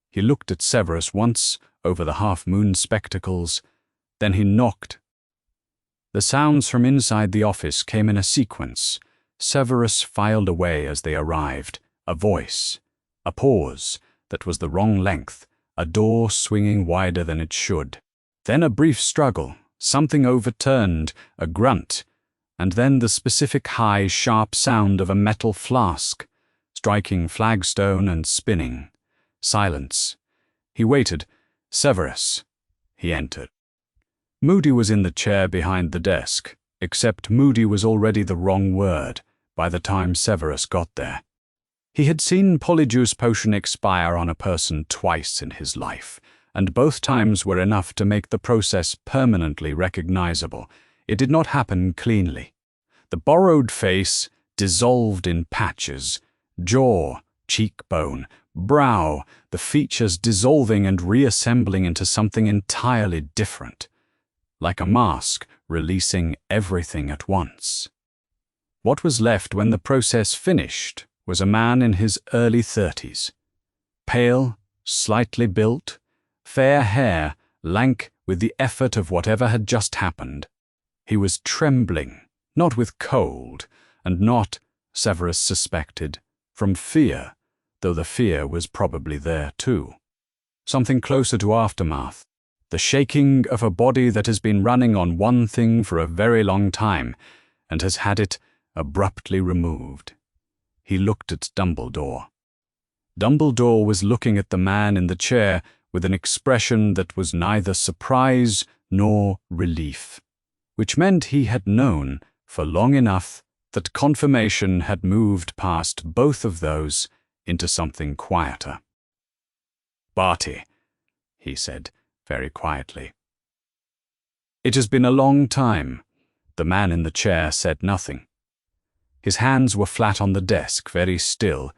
He looked at Severus once over the half-moon spectacles, then he knocked. The sounds from inside the office came in a sequence. Severus filed away as they arrived, a voice, a pause that was the wrong length, a door swinging wider than it should. Then a brief struggle, something overturned, a grunt, and then the specific high, sharp sound of a metal flask, striking flagstone and spinning. Silence. He waited. "Severus." He entered. Moody was in the chair behind the desk, except Moody was already the wrong word by the time Severus got there. He had seen Polyjuice Potion expire on a person twice in his life, and both times were enough to make the process permanently recognizable. It did not happen cleanly. The borrowed face dissolved in patches, jaw, cheekbone, brow, the features dissolving and reassembling into something entirely different, like a mask releasing everything at once. What was left when the process finished was a man in his early 30s. Pale, slightly built, fair hair, lank with the effort of whatever had just happened. He was trembling, not with cold, and not, Severus suspected, from fear, though the fear was probably there too. Something closer to aftermath, the shaking of a body that has been running on one thing for a very long time, and has had it abruptly removed. He looked at Dumbledore. Dumbledore was looking at the man in the chair with an expression that was neither surprise nor relief, which meant he had known for long enough that confirmation had moved past both of those into something quieter. "Barty," he said very quietly. "It has been a long time." The man in the chair said nothing. His hands were flat on the desk, very still,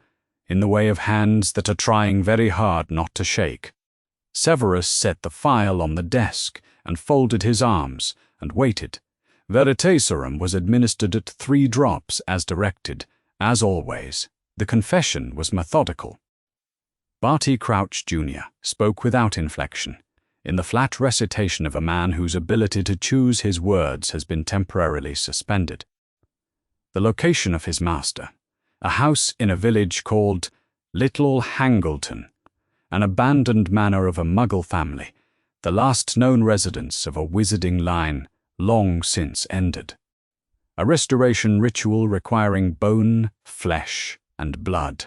in the way of hands that are trying very hard not to shake. Severus set the file on the desk and folded his arms and waited. Veritaserum was administered at 3 drops as directed. As always, the confession was methodical. Barty Crouch Jr. spoke without inflection, in the flat recitation of a man whose ability to choose his words has been temporarily suspended. The location of his master, a house in a village called Little Hangleton, an abandoned manor of a Muggle family, the last known residence of a wizarding line long since ended. A restoration ritual requiring bone, flesh, and blood.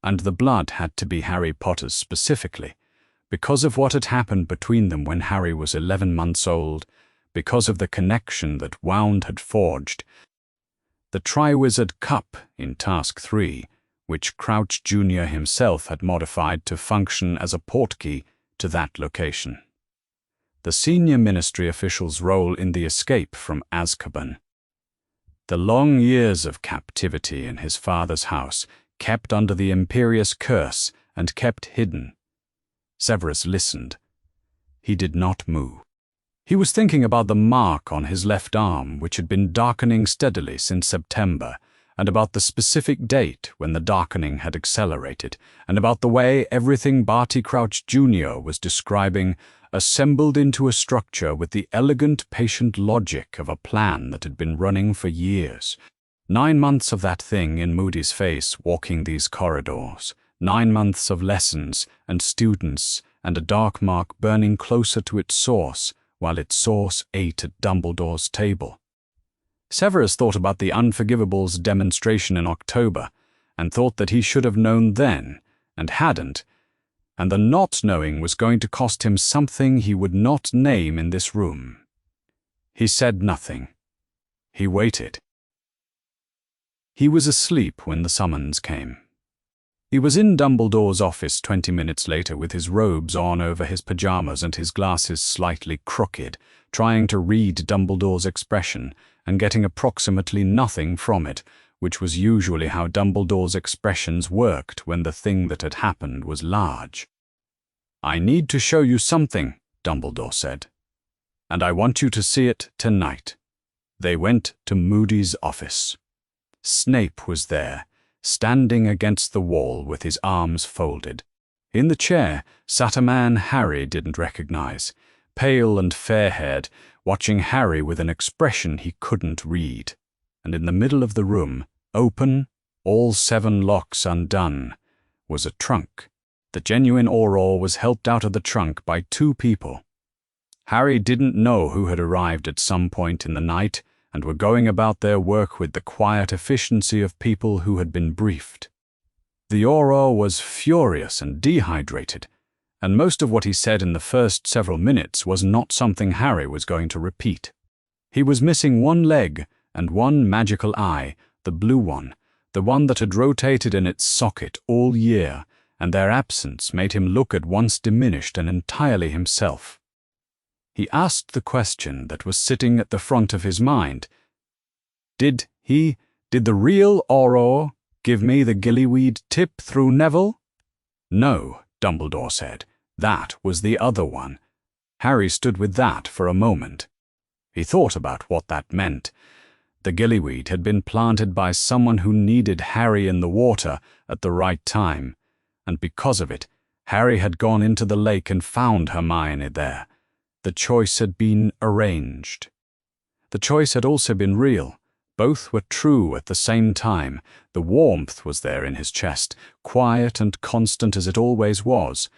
And the blood had to be Harry Potter's specifically, because of what had happened between them when Harry was 11 months old, because of the connection that Wound had forged. The Triwizard Cup in Task 3, which Crouch Jr. himself had modified to function as a portkey to that location. The senior ministry official's role in the escape from Azkaban. The long years of captivity in his father's house, kept under the imperious curse and kept hidden. Severus listened. He did not move. He was thinking about the mark on his left arm, which had been darkening steadily since September, and about the specific date when the darkening had accelerated, and about the way everything Barty Crouch Jr. was describing assembled into a structure with the elegant, patient logic of a plan that had been running for years. 9 months of that thing in Moody's face walking these corridors, 9 months of lessons and students and a dark mark burning closer to its source while its source ate at Dumbledore's table. Severus thought about the Unforgivables demonstration in October and thought that he should have known then and hadn't, and the not knowing was going to cost him something he would not name in this room. He said nothing. He waited. He was asleep when the summons came. He was in Dumbledore's office 20 minutes later with his robes on over his pajamas and his glasses slightly crooked, trying to read Dumbledore's expression and getting approximately nothing from it, which was usually how Dumbledore's expressions worked when the thing that had happened was large. "I need to show you something," Dumbledore said. "And I want you to see it tonight." They went to Moody's office. Snape was there, standing against the wall with his arms folded. In the chair sat a man Harry didn't recognize, pale and fair-haired, watching Harry with an expression he couldn't read. And in the middle of the room, open, all 7 locks undone, was a trunk. The genuine Auror was helped out of the trunk by 2 people. Harry didn't know who had arrived at some point in the night and were going about their work with the quiet efficiency of people who had been briefed. The Auror was furious and dehydrated, and most of what he said in the first several minutes was not something Harry was going to repeat. He was missing 1 leg and 1 magical eye, the blue one, the one that had rotated in its socket all year, and their absence made him look at once diminished and entirely himself. He asked the question that was sitting at the front of his mind. Did the real Auror give me the gillyweed tip through Neville? No, Dumbledore said. That was the other one. Harry stood with that for a moment. He thought about what that meant. The gillyweed had been planted by someone who needed Harry in the water at the right time, and because of it, Harry had gone into the lake and found Hermione there. The choice had been arranged. The choice had also been real. Both were true at the same time. The warmth was there in his chest, quiet and constant as it always was.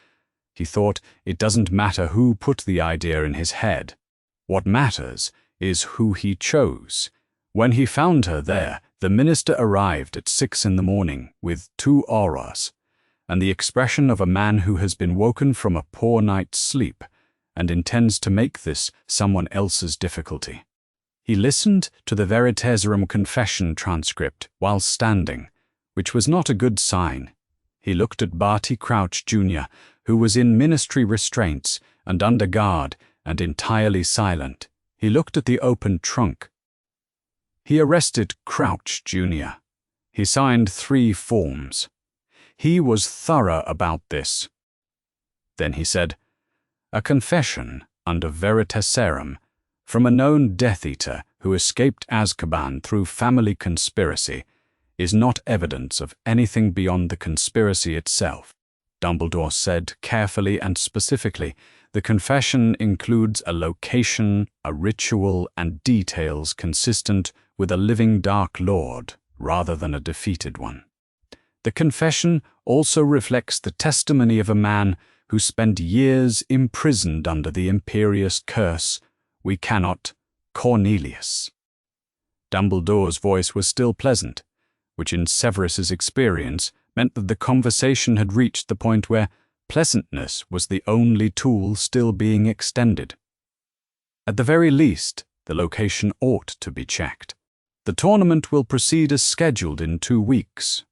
He thought, it doesn't matter who put the idea in his head. What matters is who he chose, When he found her there, the minister arrived at 6 in the morning with 2 auras, and the expression of a man who has been woken from a poor night's sleep and intends to make this someone else's difficulty. He listened to the Veritaserum confession transcript while standing, which was not a good sign. He looked at Barty Crouch Jr., who was in ministry restraints and under guard and entirely silent. He looked at the open trunk. He arrested Crouch Jr. He signed 3 forms. He was thorough about this. Then he said, "A confession under Veritaserum from a known Death Eater who escaped Azkaban through family conspiracy is not evidence of anything beyond the conspiracy itself." Dumbledore said carefully and specifically, "The confession includes a location, a ritual, and details consistent with a living Dark Lord rather than a defeated one. The confession also reflects the testimony of a man who spent years imprisoned under the Imperious curse. We cannot, Cornelius." Dumbledore's voice was still pleasant, which in Severus's experience meant that the conversation had reached the point where pleasantness was the only tool still being extended. At the very least, the location ought to be checked. The tournament will proceed as scheduled in 2 weeks.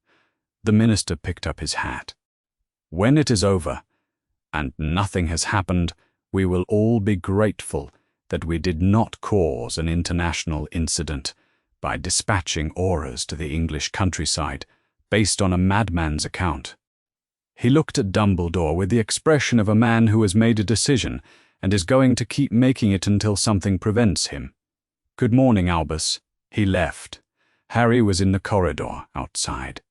The minister picked up his hat. "When it is over, and nothing has happened, we will all be grateful that we did not cause an international incident by dispatching auras to the English countryside based on a madman's account." He looked at Dumbledore with the expression of a man who has made a decision and is going to keep making it until something prevents him. "Good morning, Albus." He left. Harry was in the corridor outside.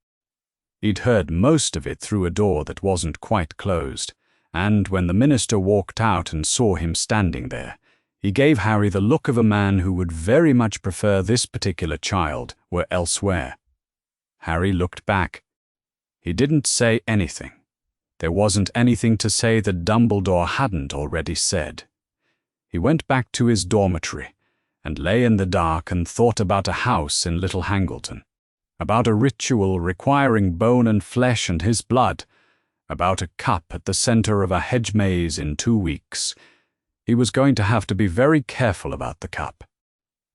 He'd heard most of it through a door that wasn't quite closed, and when the minister walked out and saw him standing there, he gave Harry the look of a man who would very much prefer this particular child were elsewhere. Harry looked back. He didn't say anything. There wasn't anything to say that Dumbledore hadn't already said. He went back to his dormitory and lay in the dark and thought about a house in Little Hangleton, about a ritual requiring bone and flesh and his blood, about a cup at the center of a hedge maze in 2 weeks. He was going to have to be very careful about the cup.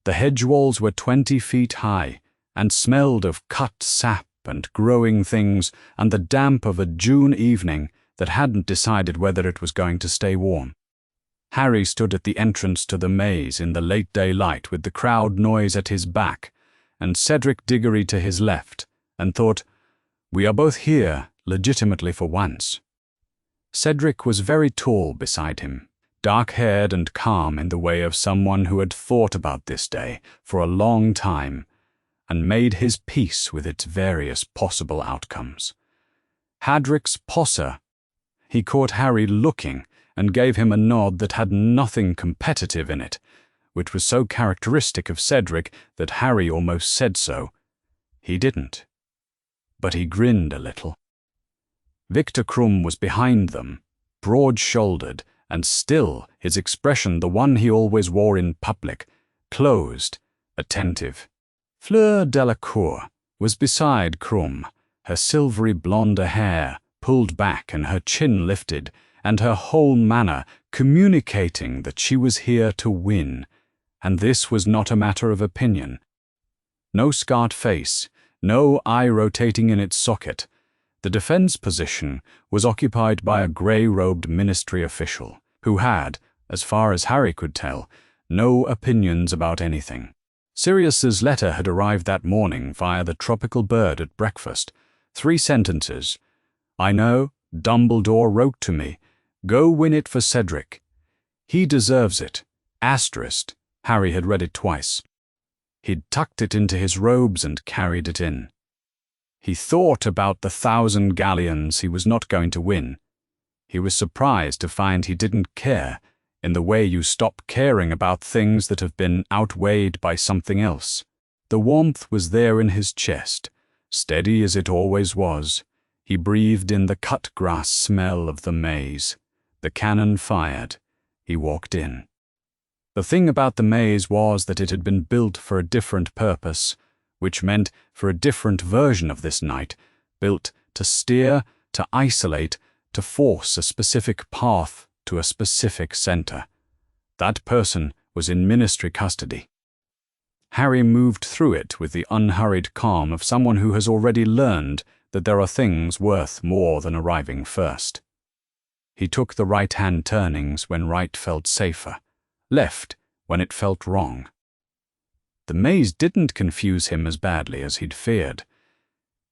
The hedge walls were 20 feet high and smelled of cut sap and growing things and the damp of a June evening that hadn't decided whether it was going to stay warm. Harry stood at the entrance to the maze in the late daylight with the crowd noise at his back and Cedric Diggory to his left, and thought, "We are both here legitimately for once." Cedric was very tall beside him, dark-haired and calm in the way of someone who had thought about this day for a long time and made his peace with its various possible outcomes. Hadric's Posse. He caught Harry looking and gave him a nod that had nothing competitive in it, which was so characteristic of Cedric that Harry almost said so. He didn't. But he grinned a little. Victor Krum was behind them, broad-shouldered, and still his expression the one he always wore in public, closed, attentive. Fleur Delacour was beside Krum, her silvery blonde hair pulled back and her chin lifted, and her whole manner communicating that she was here to win, and this was not a matter of opinion. No scarred face, no eye rotating in its socket. The defense position was occupied by a grey-robed ministry official, who had, as far as Harry could tell, no opinions about anything. Sirius's letter had arrived that morning via the tropical bird at breakfast. 3 sentences. "I know, Dumbledore wrote to me. Go win it for Cedric. He deserves it." Asterisk. Harry had read it twice. He'd tucked it into his robes and carried it in. He thought about the 1,000 galleons he was not going to win. He was surprised to find he didn't care, in the way you stop caring about things that have been outweighed by something else. The warmth was there in his chest, steady as it always was. He breathed in the cut grass smell of the maze. The cannon fired. He walked in. The thing about the maze was that it had been built for a different purpose, which meant for a different version of this knight, built to steer, to isolate, to force a specific path to a specific center. That person was in ministry custody. Harry moved through it with the unhurried calm of someone who has already learned that there are things worth more than arriving first. He took the right-hand turnings when right felt safer, left when it felt wrong. The maze didn't confuse him as badly as he'd feared.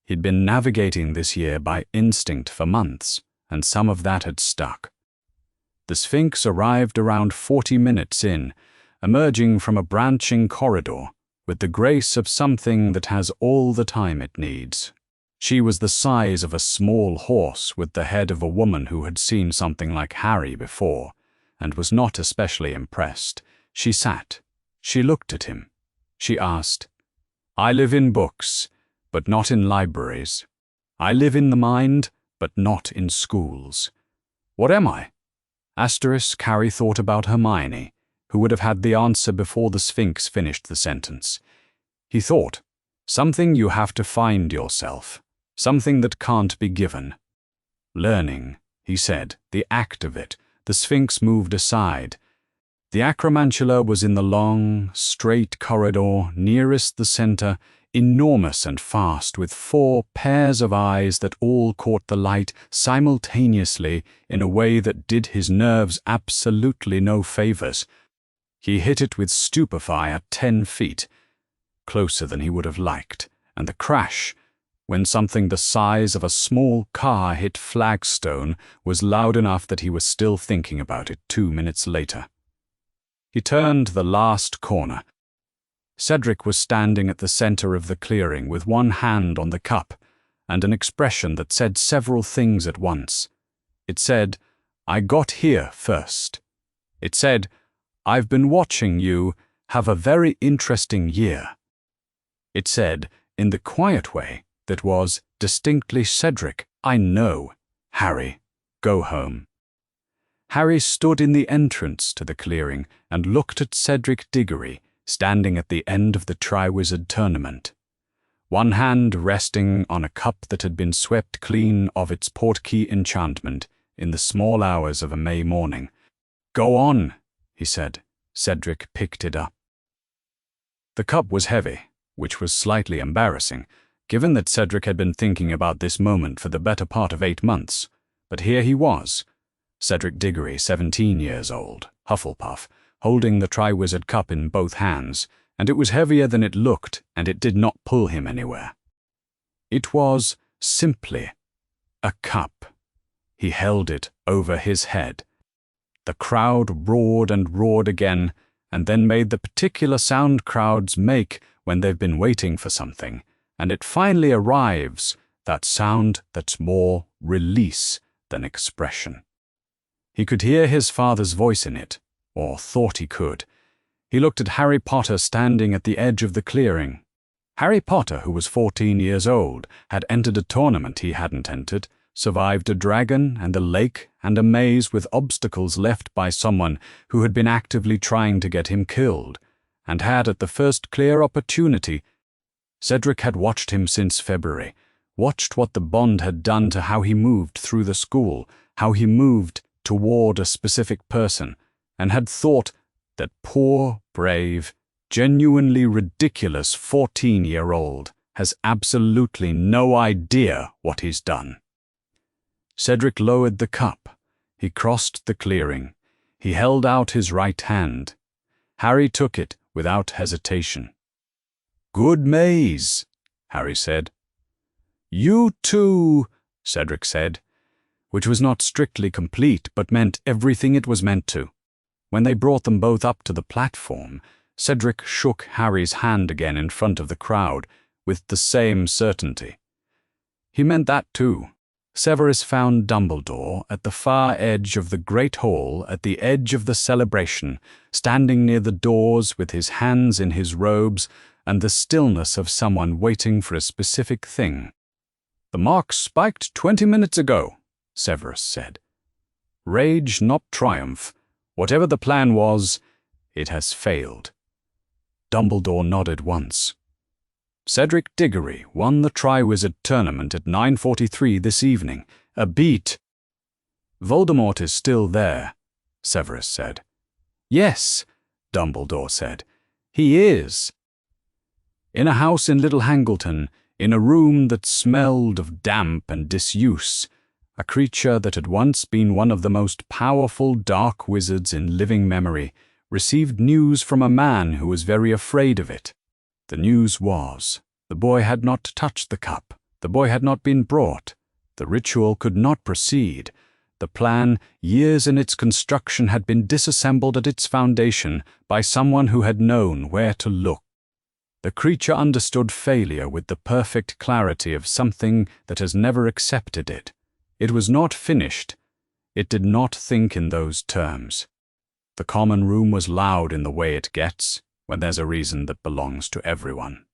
He'd been navigating this year by instinct for months, and some of that had stuck. The Sphinx arrived around 40 minutes in, emerging from a branching corridor with the grace of something that has all the time it needs. She was the size of a small horse with the head of a woman who had seen something like Harry before, and was not especially impressed. She sat. She looked at him. She asked, "I live in books, but not in libraries. I live in the mind, but not in schools. What am I?" Harry thought about Hermione, who would have had the answer before the Sphinx finished the sentence. He thought, something you have to find yourself, something that can't be given. Learning, he said, the act of it. The Sphinx moved aside. The acromantula was in the long, straight corridor nearest the center, enormous and fast, with 4 pairs of eyes that all caught the light simultaneously in a way that did his nerves absolutely no favors. He hit it with stupefy at 10 feet, closer than he would have liked, and the crash, when something the size of a small car hit flagstone, was loud enough that he was still thinking about it 2 minutes later. He turned the last corner. Cedric was standing at the center of the clearing with one hand on the cup and an expression that said several things at once. It said, "I got here first." It said, "I've been watching you have a very interesting year." It said, in the quiet way that was distinctly Cedric, "I know, Harry, go home." Harry stood in the entrance to the clearing and looked at Cedric Diggory, standing at the end of the Triwizard tournament, one hand resting on a cup that had been swept clean of its portkey enchantment in the small hours of a May morning. "Go on," he said. Cedric picked it up. The cup was heavy, which was slightly embarrassing, given that Cedric had been thinking about this moment for the better part of 8 months. But here he was, Cedric Diggory, 17 years old, Hufflepuff, holding the Triwizard cup in both hands, and it was heavier than it looked, and it did not pull him anywhere. It was simply a cup. He held it over his head. The crowd roared and roared again, and then made the particular sound crowds make when they've been waiting for something, and it finally arrives, that sound that's more release than expression. He could hear his father's voice in it, or thought he could. He looked at Harry Potter standing at the edge of the clearing. Harry Potter, who was 14 years old, had entered a tournament he hadn't entered, survived a dragon and a lake and a maze with obstacles left by someone who had been actively trying to get him killed, and had, at the first clear opportunity, Cedric had watched him since February, watched what the bond had done to how he moved through the school, how he moved toward a specific person, and had thought that poor, brave, genuinely ridiculous 14-year-old has absolutely no idea what he's done. Cedric lowered the cup. He crossed the clearing. He held out his right hand. Harry took it without hesitation. "Good maze," Harry said. "You too," Cedric said, which was not strictly complete but meant everything it was meant to. When they brought them both up to the platform, Cedric shook Harry's hand again in front of the crowd with the same certainty. He meant that too. Severus found Dumbledore at the far edge of the great hall at the edge of the celebration, standing near the doors with his hands in his robes and the stillness of someone waiting for a specific thing. "The mark spiked 20 minutes ago," Severus said. "Rage, not triumph. Whatever the plan was, It has failed. Dumbledore nodded once. Cedric Diggory won the Triwizard tournament at 9:43 this evening. A beat. Voldemort is still there, Severus said. Yes, Dumbledore said. He is. In a house in Little Hangleton, in a room that smelled of damp and disuse, a creature that had once been one of the most powerful dark wizards in living memory received news from a man who was very afraid of it. The news was, the boy had not touched the cup, the boy had not been brought, the ritual could not proceed, the plan, years in its construction, had been disassembled at its foundation by someone who had known where to look. The creature understood failure with the perfect clarity of something that has never accepted it. It was not finished. It did not think in those terms. The common room was loud in the way it gets, when there's a reason that belongs to everyone.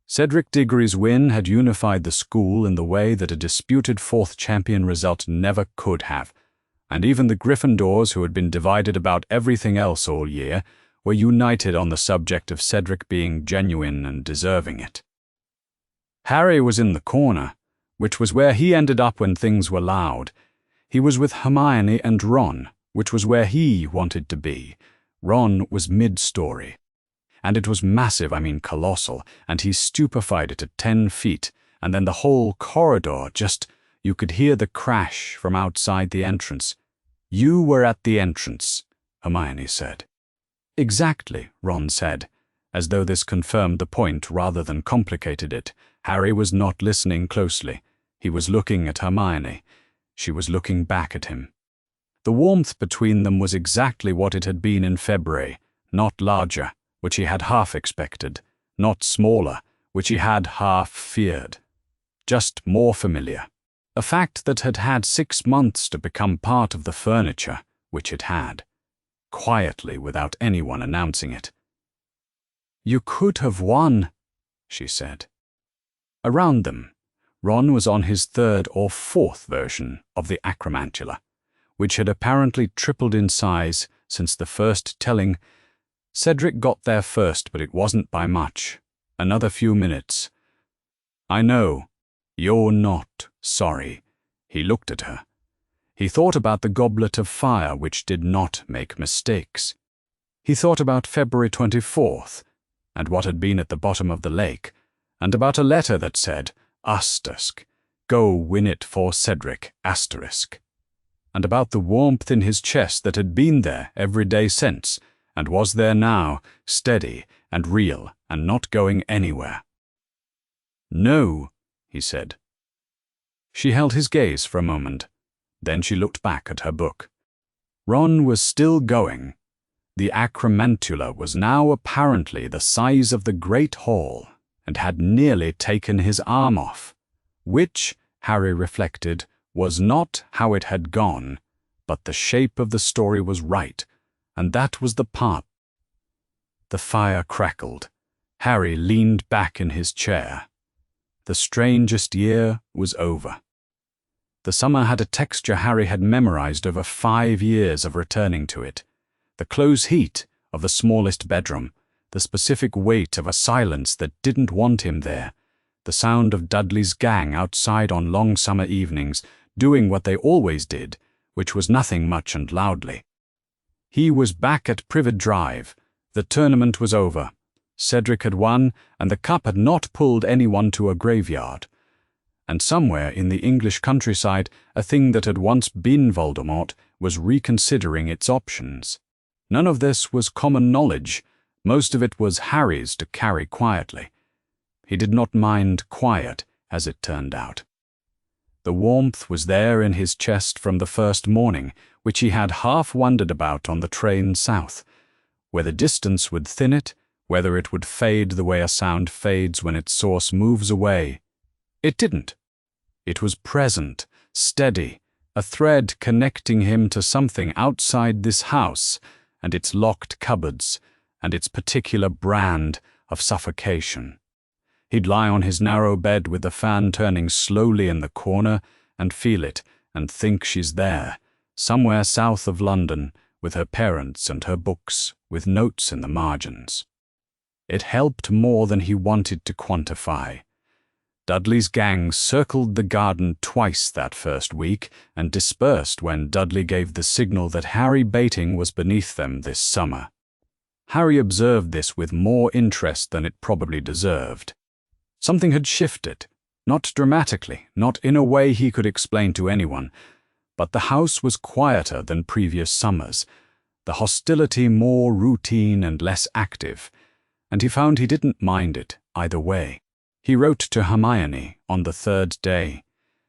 Cedric Diggory's win had unified the school in the way that a disputed fourth champion result never could have, and even the Gryffindors, who had been divided about everything else all year, were united on the subject of Cedric being genuine and deserving it. Harry was in the corner, which was where he ended up when things were loud. He was with Hermione and Ron, which was where he wanted to be. Ron was mid-story. And it was massive, colossal, and he stupefied it at 10 feet, and then the whole corridor you could hear the crash from outside the entrance. You were at the entrance, Hermione said. Exactly, Ron said, as though this confirmed the point rather than complicated it. Harry was not listening closely. He was looking at Hermione. She was looking back at him. The warmth between them was exactly what it had been in February, not larger, which he had half expected, not smaller, which he had half feared. Just more familiar. A fact that had had 6 months to become part of the furniture, which it had. Quietly, without anyone announcing it. You could have won, she said. Around them, Ron was on his 3rd or 4th version of the acromantula, which had apparently tripled in size since the first telling. Cedric got there first, but it wasn't by much. Another few minutes. I know. You're not sorry. He looked at her. He thought about the goblet of fire which did not make mistakes. He thought about February 24th, and what had been at the bottom of the lake, and about a letter that said, Asterisk, go win it for Cedric, Asterisk, and about the warmth in his chest that had been there every day since, and was there now, steady and real and not going anywhere. No, he said. She held his gaze for a moment. Then she looked back at her book. Ron was still going. The acromantula was now apparently the size of the Great Hall, and had nearly taken his arm off, which, Harry reflected, was not how it had gone, but the shape of the story was right, and that was the part. The fire crackled. Harry leaned back in his chair. The strangest year was over. The summer had a texture Harry had memorized over 5 years of returning to it. The close heat of the smallest bedroom, the specific weight of a silence that didn't want him there, the sound of Dudley's gang outside on long summer evenings, doing what they always did, which was nothing much and loudly. He was back at Privet Drive. The tournament was over. Cedric had won, and the cup had not pulled anyone to a graveyard. And somewhere in the English countryside, a thing that had once been Voldemort was reconsidering its options. None of this was common knowledge. Most of it was Harry's to carry quietly. He did not mind quiet, as it turned out. The warmth was there in his chest from the first morning, which he had half wondered about on the train south, where the distance would thin it, whether it would fade the way a sound fades when its source moves away. It didn't. It was present, steady, a thread connecting him to something outside this house and its locked cupboards and its particular brand of suffocation. He'd lie on his narrow bed with the fan turning slowly in the corner and feel it and think she's there, somewhere south of London, with her parents and her books, with notes in the margins. It helped more than he wanted to quantify. Dudley's gang circled the garden twice that first week and dispersed when Dudley gave the signal that Harry baiting was beneath them this summer. Harry observed this with more interest than it probably deserved. Something had shifted, not dramatically, not in a way he could explain to anyone, but the house was quieter than previous summers, the hostility more routine and less active, and he found he didn't mind it either way. He wrote to Hermione on the third day,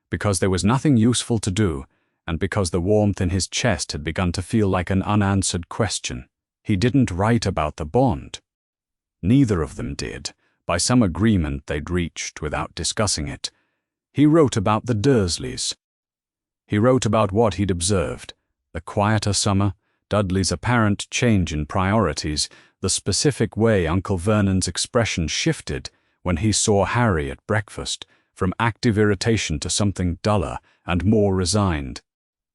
because there was nothing useful to do, and because the warmth in his chest had begun to feel like an unanswered question. He didn't write about the bond. Neither of them did, by some agreement they'd reached without discussing it. He wrote about the Dursleys. He wrote about what he'd observed, the quieter summer, Dudley's apparent change in priorities, the specific way Uncle Vernon's expression shifted when he saw Harry at breakfast, from active irritation to something duller and more resigned.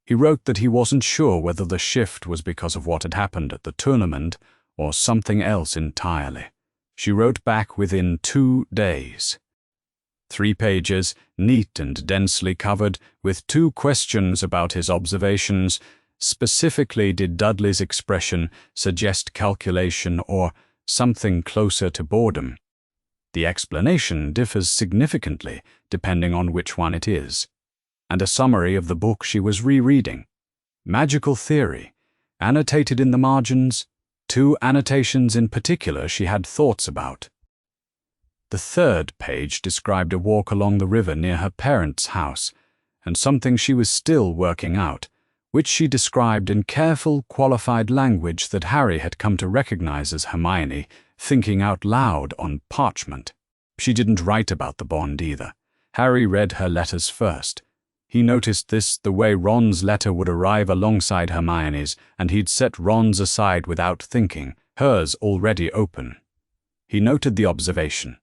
He wrote that he wasn't sure whether the shift was because of what had happened at the tournament or something else entirely. She wrote back within 2 days. 3 pages, neat and densely covered, with 2 questions about his observations. Specifically, did Dudley's expression suggest calculation or something closer to boredom? The explanation differs significantly depending on which one it is. And a summary of the book she was rereading. Magical theory, annotated in the margins, 2 annotations in particular she had thoughts about. The 3rd page described a walk along the river near her parents' house, and something she was still working out, which she described in careful, qualified language that Harry had come to recognize as Hermione thinking out loud on parchment. She didn't write about the bond either. Harry read her letters first. He noticed this the way Ron's letter would arrive alongside Hermione's, and he'd set Ron's aside without thinking, hers already open. He noted the observation.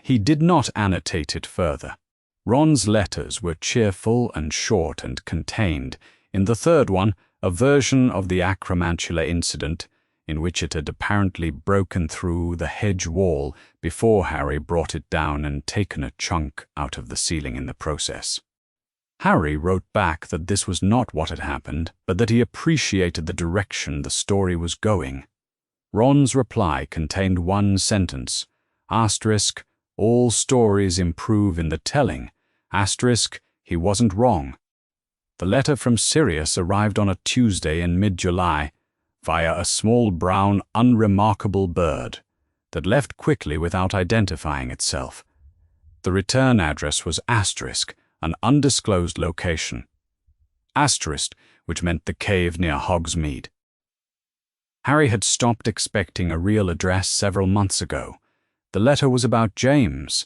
He did not annotate it further. Ron's letters were cheerful and short and contained. In the 3rd one, a version of the acromantula incident, in which it had apparently broken through the hedge wall before Harry brought it down and taken a chunk out of the ceiling in the process. Harry wrote back that this was not what had happened, but that he appreciated the direction the story was going. Ron's reply contained 1 sentence, asterisk, all stories improve in the telling, asterisk, he wasn't wrong. The letter from Sirius arrived on a Tuesday in mid-July, via a small brown, unremarkable bird that left quickly without identifying itself. The return address was asterisk, an undisclosed location. Asterisk, which meant the cave near Hogsmeade. Harry had stopped expecting a real address several months ago. The letter was about James.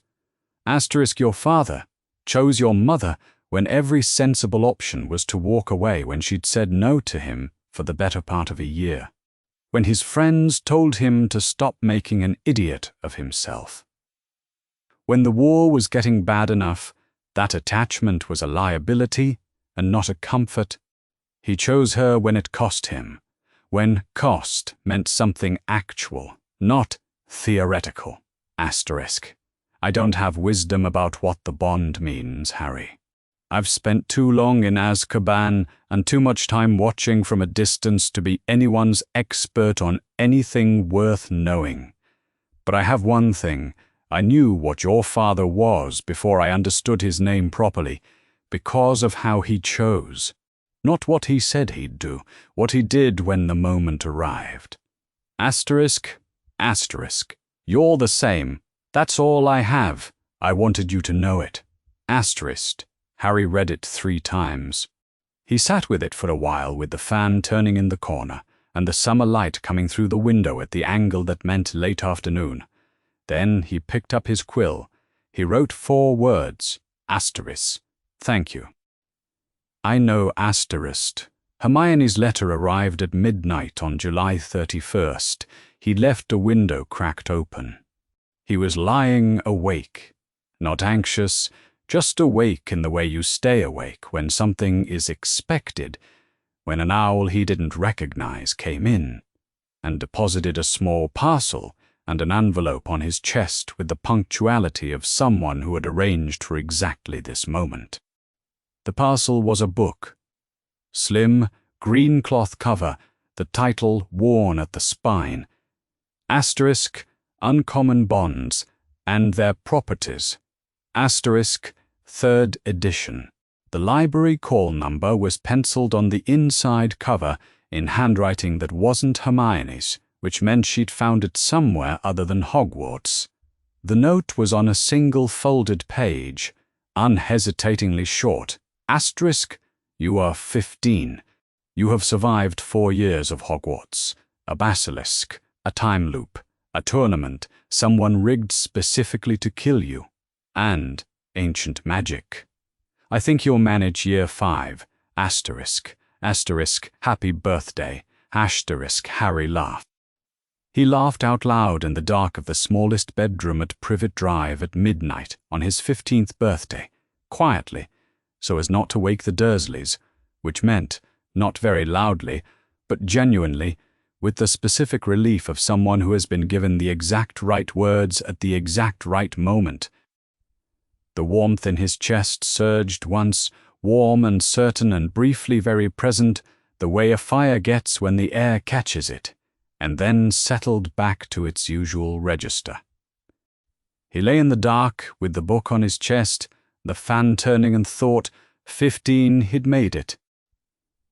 Asterisk, your father chose your mother when every sensible option was to walk away when she'd said no to him for the better part of a year. When his friends told him to stop making an idiot of himself. When the war was getting bad enough, that attachment was a liability and not a comfort. He chose her when it cost him, when cost meant something actual, not theoretical. Asterisk. I don't have wisdom about what the bond means, Harry. I've spent too long in Azkaban and too much time watching from a distance to be anyone's expert on anything worth knowing. But I have one thing. I knew what your father was before I understood his name properly, because of how he chose. Not what he said he'd do, what he did when the moment arrived. Asterisk, asterisk. You're the same. That's all I have. I wanted you to know it. Asterisk. Harry read it 3 times. He sat with it for a while with the fan turning in the corner and the summer light coming through the window at the angle that meant late afternoon. Then he picked up his quill. He wrote 4 words. Asterisk. Thank you. I know asterisk. Hermione's letter arrived at midnight on July 31st. He left a window cracked open. He was lying awake, not anxious, just awake in the way you stay awake when something is expected, when an owl he didn't recognize came in and deposited a small parcel and an envelope on his chest with the punctuality of someone who had arranged for exactly this moment. The parcel was a book. Slim, green cloth cover, the title worn at the spine. Asterisk, Uncommon Bonds and Their Properties. Asterisk, 3rd edition. The library call number was penciled on the inside cover in handwriting that wasn't Hermione's, which meant she'd found it somewhere other than Hogwarts. The note was on a single folded page, unhesitatingly short. Asterisk, you are 15. You have survived 4 years of Hogwarts, a basilisk, a time loop, a tournament, someone rigged specifically to kill you, and ancient magic. I think you'll manage year 5, asterisk, asterisk, happy birthday, asterisk, Harry laughed. He laughed out loud in the dark of the smallest bedroom at Privet Drive at midnight on his 15th birthday, quietly, so as not to wake the Dursleys, which meant, not very loudly, but genuinely, with the specific relief of someone who has been given the exact right words at the exact right moment. The warmth in his chest surged once, warm and certain and briefly very present, the way a fire gets when the air catches it, and then settled back to its usual register. He lay in the dark with the book on his chest, the fan turning, and thought, 15, he'd made it.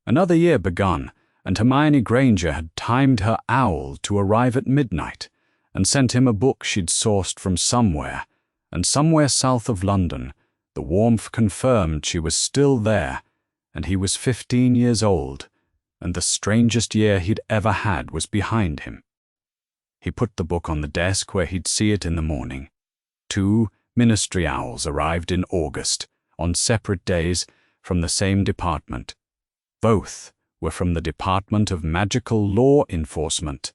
Another year begun, and Hermione Granger had timed her owl to arrive at midnight, and sent him a book she'd sourced from somewhere, and somewhere south of London, the warmth confirmed she was still there, and he was 15 years old, and the strangest year he'd ever had was behind him. He put the book on the desk where he'd see it in the morning. 2 ministry owls arrived in August, on separate days, from the same department. Both were from the Department of Magical Law Enforcement.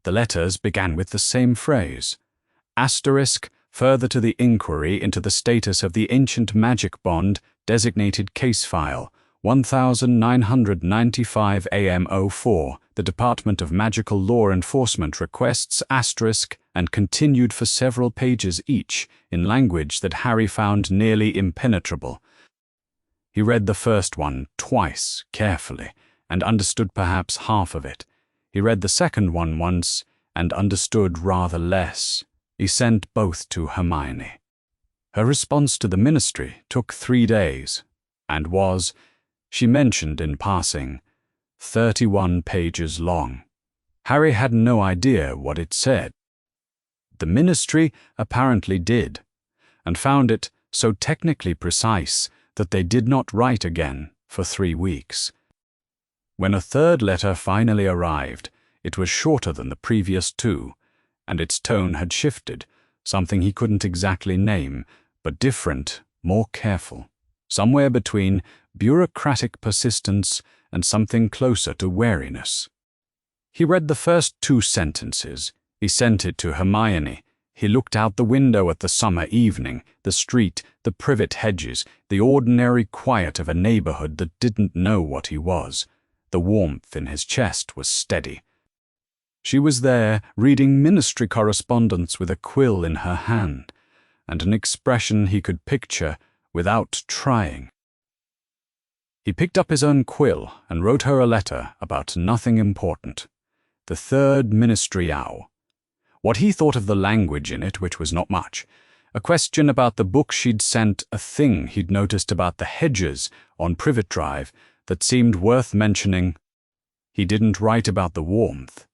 The letters began with the same phrase, asterisk, further to the inquiry into the status of the ancient magic bond, designated case file, 1995 AM04, the Department of Magical Law Enforcement requests asterisk, and continued for several pages each, in language that Harry found nearly impenetrable. He read the first one twice, carefully, and understood perhaps half of it. He read the second one once, and understood rather less. He sent both to Hermione. Her response to the ministry took 3 days, and was, she mentioned in passing, 31 pages long. Harry had no idea what it said. The ministry apparently did, and found it so technically precise that they did not write again for 3 weeks. When a third letter finally arrived, it was shorter than the previous 2, and its tone had shifted, something he couldn't exactly name, but different, more careful, somewhere between bureaucratic persistence and something closer to wariness. He read the first 2 sentences. He sent it to Hermione. He looked out the window at the summer evening, the street, the privet hedges, the ordinary quiet of a neighborhood that didn't know what he was. The warmth in his chest was steady. She was there, reading ministry correspondence with a quill in her hand, and an expression he could picture without trying. He picked up his own quill and wrote her a letter about nothing important. The 3rd ministry owl. What he thought of the language in it, which was not much. A question about the book she'd sent, a thing he'd noticed about the hedges on Privet Drive that seemed worth mentioning. He didn't write about the warmth,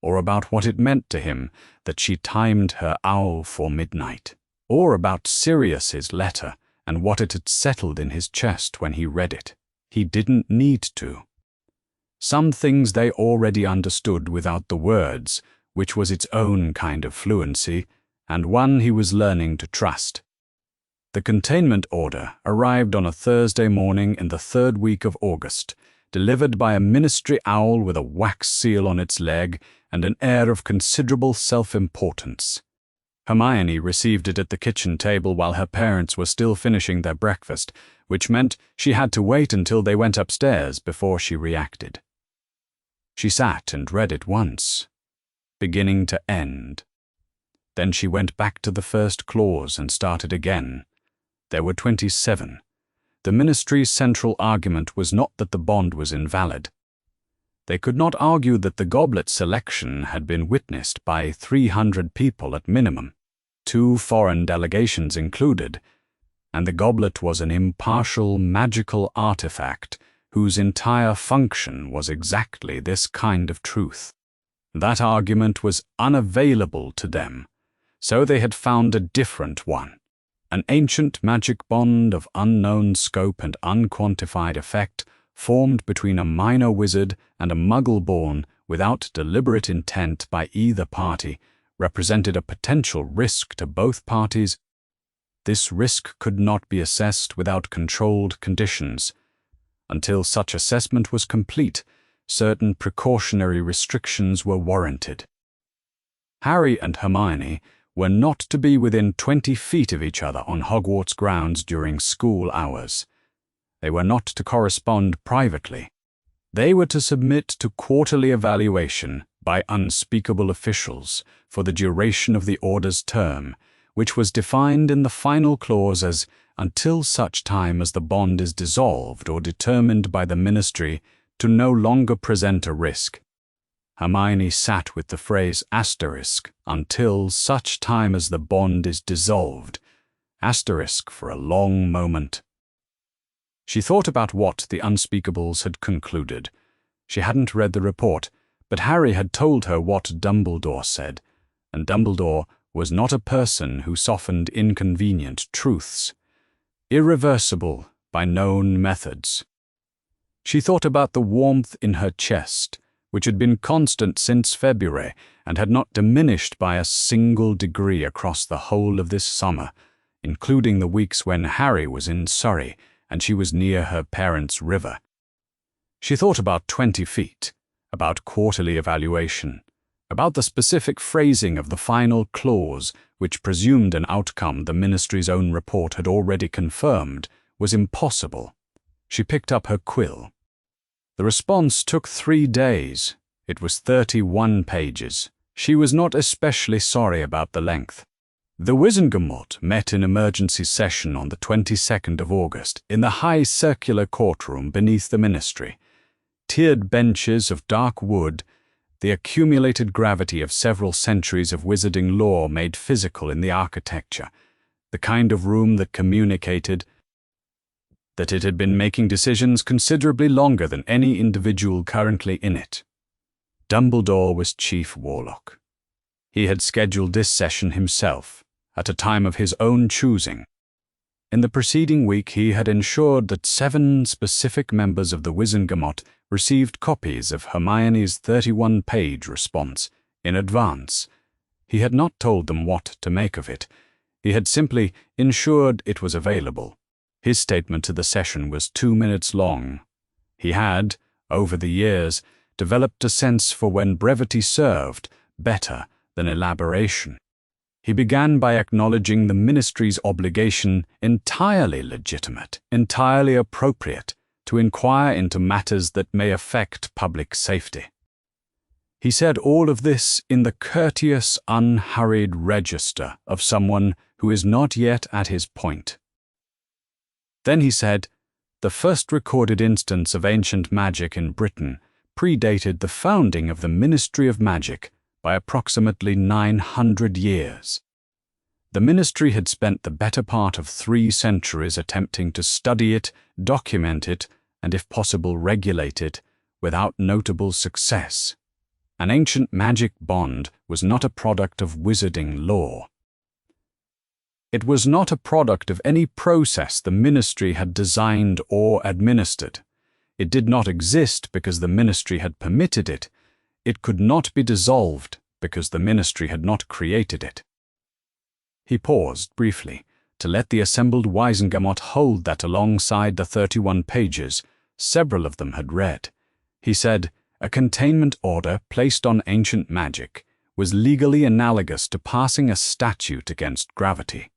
or about what it meant to him that she timed her owl for midnight, or about Sirius's letter and what it had settled in his chest when he read it. He didn't need to. Some things they already understood without the words, which was its own kind of fluency, and one he was learning to trust. The containment order arrived on a Thursday morning in the 3rd week of August, delivered by a ministry owl with a wax seal on its leg and an air of considerable self-importance. Hermione received it at the kitchen table while her parents were still finishing their breakfast, which meant she had to wait until they went upstairs before she reacted. She sat and read it once, beginning to end. Then she went back to the first clause and started again. There were 27. The ministry's central argument was not that the bond was invalid. They could not argue that the goblet selection had been witnessed by 300 people at minimum, 2 foreign delegations included, and the goblet was an impartial magical artifact whose entire function was exactly this kind of truth. That argument was unavailable to them, so they had found a different one, an ancient magic bond of unknown scope and unquantified effect formed between a minor wizard and a muggle born without deliberate intent by either party, represented a potential risk to both parties. This risk could not be assessed without controlled conditions. Until such assessment was complete, certain precautionary restrictions were warranted. Harry and Hermione were not to be within 20 feet of each other on Hogwarts grounds during school hours. They were not to correspond privately. They were to submit to quarterly evaluation by unspeakable officials for the duration of the Order's term, which was defined in the final clause as until such time as the bond is dissolved or determined by the Ministry to no longer present a risk. Hermione sat with the phrase until such time as the bond is dissolved, for a long moment. She thought about what the Unspeakables had concluded. She hadn't read the report, but Harry had told her what Dumbledore said, and Dumbledore was not a person who softened inconvenient truths. Irreversible by known methods. She thought about the warmth in her chest, which had been constant since February and had not diminished by a single degree across the whole of this summer, including the weeks when Harry was in Surrey and she was near her parents' river. She thought about 20 feet, about quarterly evaluation, about the specific phrasing of the final clause, which presumed an outcome the Ministry's own report had already confirmed was impossible. She picked up her quill. The response took 3 days. It was 31 pages. She was not especially sorry about the length. The Wizengamot met in emergency session on the 22nd of August in the high circular courtroom beneath the Ministry. Tiered benches of dark wood, the accumulated gravity of several centuries of wizarding lore made physical in the architecture, the kind of room that communicated that it had been making decisions considerably longer than any individual currently in it. Dumbledore was Chief Warlock. He had scheduled this session himself, at a time of his own choosing. In the preceding week he had ensured that 7 specific members of the Wizengamot received copies of Hermione's 31-page response in advance. He had not told them what to make of it. He had simply ensured it was available. His statement to the session was 2 minutes long. He had, over the years, developed a sense for when brevity served better than elaboration. He began by acknowledging the Ministry's obligation entirely legitimate, entirely appropriate, to inquire into matters that may affect public safety. He said all of this in the courteous, unhurried register of someone who is not yet at his point. Then he said, the first recorded instance of ancient magic in Britain predated the founding of the Ministry of Magic by approximately 900 years. The Ministry had spent the better part of 3 centuries attempting to study it, document it, and if possible regulate it, without notable success. An ancient magic bond was not a product of wizarding lore. It was not a product of any process the Ministry had designed or administered. It did not exist because the Ministry had permitted it. It could not be dissolved because the Ministry had not created it. He paused briefly to let the assembled Wizengamot hold that alongside the 31 pages several of them had read. He said, a containment order placed on ancient magic, was legally analogous to passing a statute against gravity.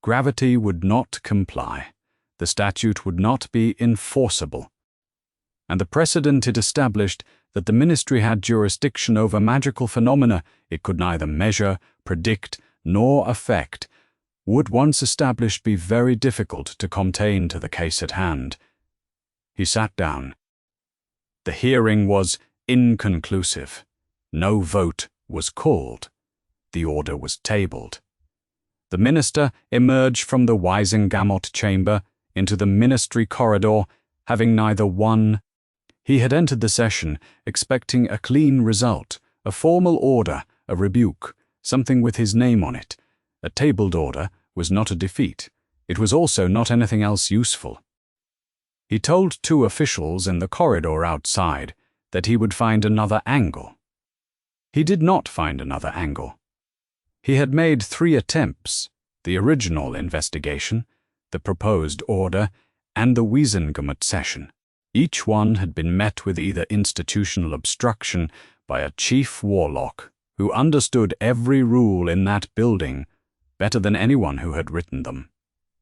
Gravity would not comply. The statute would not be enforceable. And the precedent it established that the ministry had jurisdiction over magical phenomena it could neither measure, predict, nor affect, would once established be very difficult to contain to the case at hand. He sat down. The hearing was inconclusive. No vote was called. The order was tabled. The minister emerged from the Wisengamot chamber into the ministry corridor, having neither won. He had entered the session expecting a clean result, a formal order, a rebuke, something with his name on it. A tabled order was not a defeat. It was also not anything else useful. He told two officials in the corridor outside that he would find another angle. He did not find another angle. He had made 3 attempts: the original investigation, the proposed order, and the Wiesengamot session. Each one had been met with either institutional obstruction by a chief warlock who understood every rule in that building better than anyone who had written them,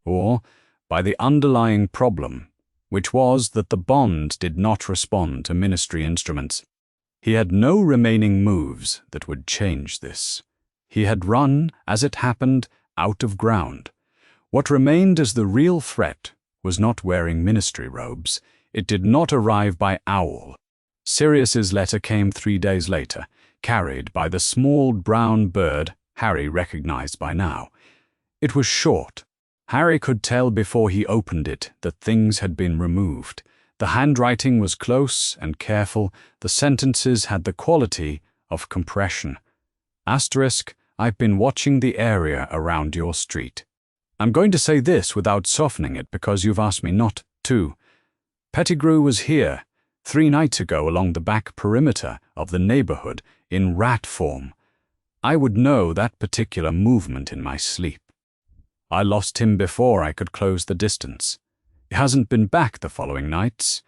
or by the underlying problem, which was that the bond did not respond to ministry instruments. He had no remaining moves that would change this. He had run, as it happened, out of ground. What remained as the real threat was not wearing ministry robes. It did not arrive by owl. Sirius's letter came 3 days later, carried by the small brown bird Harry recognized by now. It was short. Harry could tell before he opened it that things had been removed. The handwriting was close and careful. The sentences had the quality of compression. Asterisk, I've been watching the area around your street. I'm going to say this without softening it because you've asked me not to. Pettigrew was here 3 nights ago along the back perimeter of the neighborhood in rat form. I would know that particular movement in my sleep. I lost him before I could close the distance. He hasn't been back the following nights,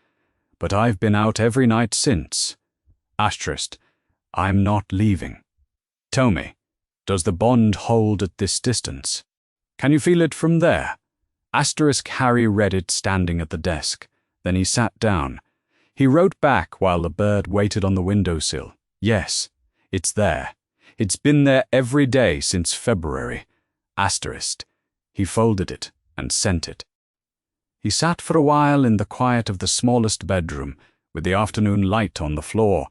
but I've been out every night since. Asterisk, I'm not leaving. Tell me, does the bond hold at this distance? Can you feel it from there? Asterisk, Harry read it standing at the desk. Then he sat down. He wrote back while the bird waited on the windowsill. Yes, it's there. It's been there every day since February. Asterisk. He folded it and sent it. He sat for a while in the quiet of the smallest bedroom, with the afternoon light on the floor,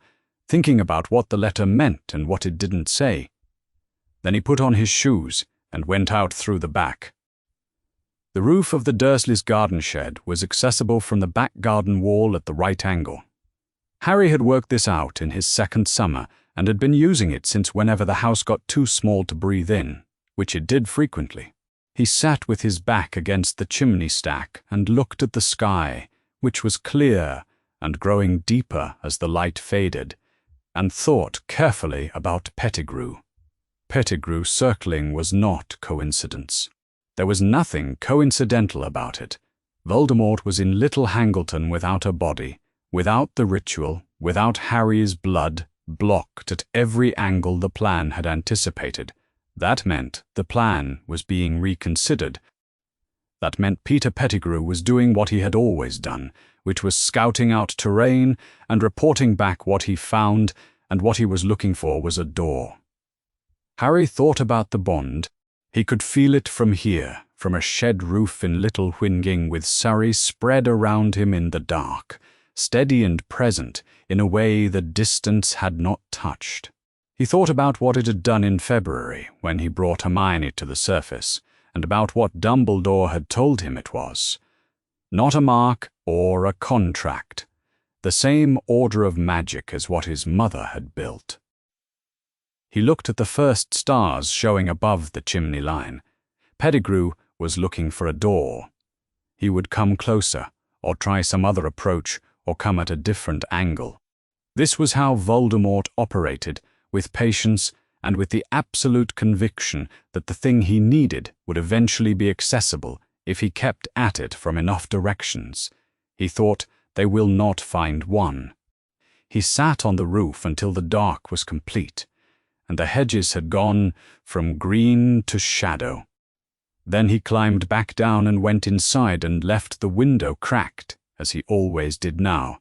thinking about what the letter meant and what it didn't say. Then he put on his shoes and went out through the back. The roof of the Dursleys' garden shed was accessible from the back garden wall at the right angle. Harry had worked this out in his 2nd summer and had been using it since whenever the house got too small to breathe in, which it did frequently. He sat with his back against the chimney stack and looked at the sky, which was clear and growing deeper as the light faded, and thought carefully about Pettigrew. Pettigrew circling was not coincidence. There was nothing coincidental about it. Voldemort was in Little Hangleton without a body, without the ritual, without Harry's blood, blocked at every angle the plan had anticipated. That meant the plan was being reconsidered. That meant Peter Pettigrew was doing what he had always done, which was scouting out terrain and reporting back what he found, and what he was looking for was a door. Harry thought about the bond. He could feel it from here, from a shed roof in Little Whinging, with Surrey spread around him in the dark, steady and present in a way the distance had not touched. He thought about what it had done in February when he brought Hermione to the surface, and about what Dumbledore had told him it was. Not a mark or a contract. The same order of magic as what his mother had built. He looked at the first stars showing above the chimney line. Pettigrew was looking for a door. He would come closer, or try some other approach, or come at a different angle. This was how Voldemort operated, with patience and with the absolute conviction that the thing he needed would eventually be accessible if he kept at it from enough directions. He thought, they will not find one. He sat on the roof until the dark was complete, and the hedges had gone from green to shadow. Then he climbed back down and went inside and left the window cracked, as he always did now,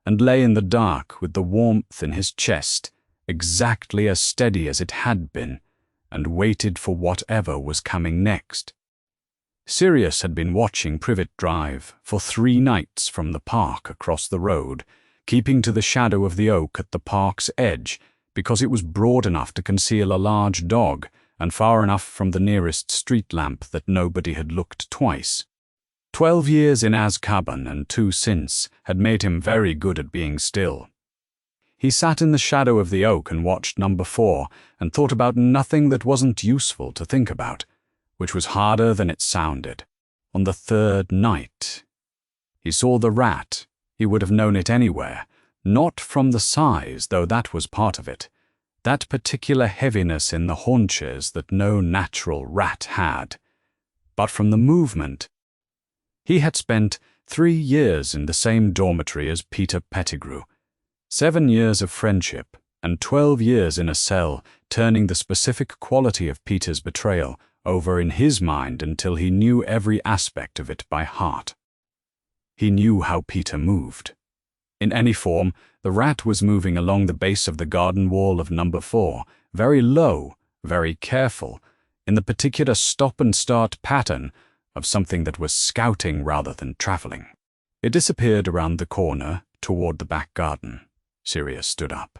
and lay in the dark with the warmth in his chest, exactly as steady as it had been, and waited for whatever was coming next. Sirius had been watching Privet Drive for 3 nights from the park across the road, keeping to the shadow of the oak at the park's edge because it was broad enough to conceal a large dog and far enough from the nearest street lamp that nobody had looked twice. 12 years in Azkaban and 2 since had made him very good at being still. He sat in the shadow of the oak and watched number 4 and thought about nothing that wasn't useful to think about, which was harder than it sounded. On the 3rd night, he saw the rat. He would have known it anywhere, not from the size, though that was part of it, that particular heaviness in the haunches that no natural rat had, but from the movement. He had spent 3 years in the same dormitory as Peter Pettigrew, 7 years of friendship, and 12 years in a cell, turning the specific quality of Peter's betrayal over in his mind until he knew every aspect of it by heart. He knew how Peter moved. In any form, the rat was moving along the base of the garden wall of number 4, very low, very careful, in the particular stop-and-start pattern of something that was scouting rather than traveling. It disappeared around the corner toward the back garden. Sirius stood up.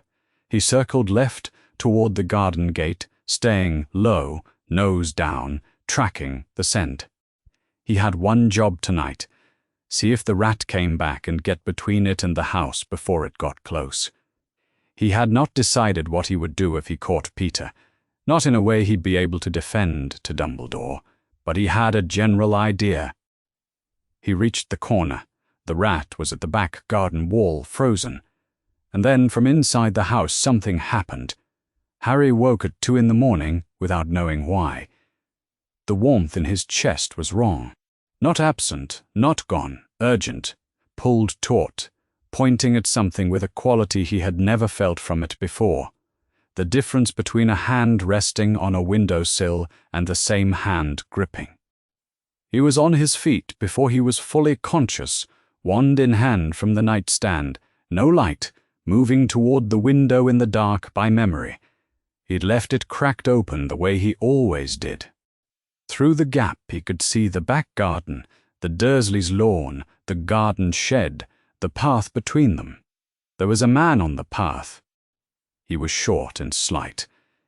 He circled left toward the garden gate, staying low, nose down, tracking the scent. He had one job tonight: see if the rat came back and get between it and the house before it got close. He had not decided what he would do if he caught Peter, not in a way he'd be able to defend to Dumbledore, but he had a general idea. He reached the corner. The rat was at the back garden wall, frozen. And then from inside the house something happened. Harry woke at 2 a.m. without knowing why. The warmth in his chest was wrong. Not absent, not gone, urgent, pulled taut, pointing at something with a quality he had never felt from it before. The difference between a hand resting on a windowsill and the same hand gripping. He was on his feet before he was fully conscious, wand in hand from the nightstand, no light, moving toward the window in the dark by memory. He'd left it cracked open the way he always did. Through the gap he could see the back garden, the Dursleys' lawn, the garden shed, the path between them. There was a man on the path. He was short and slight,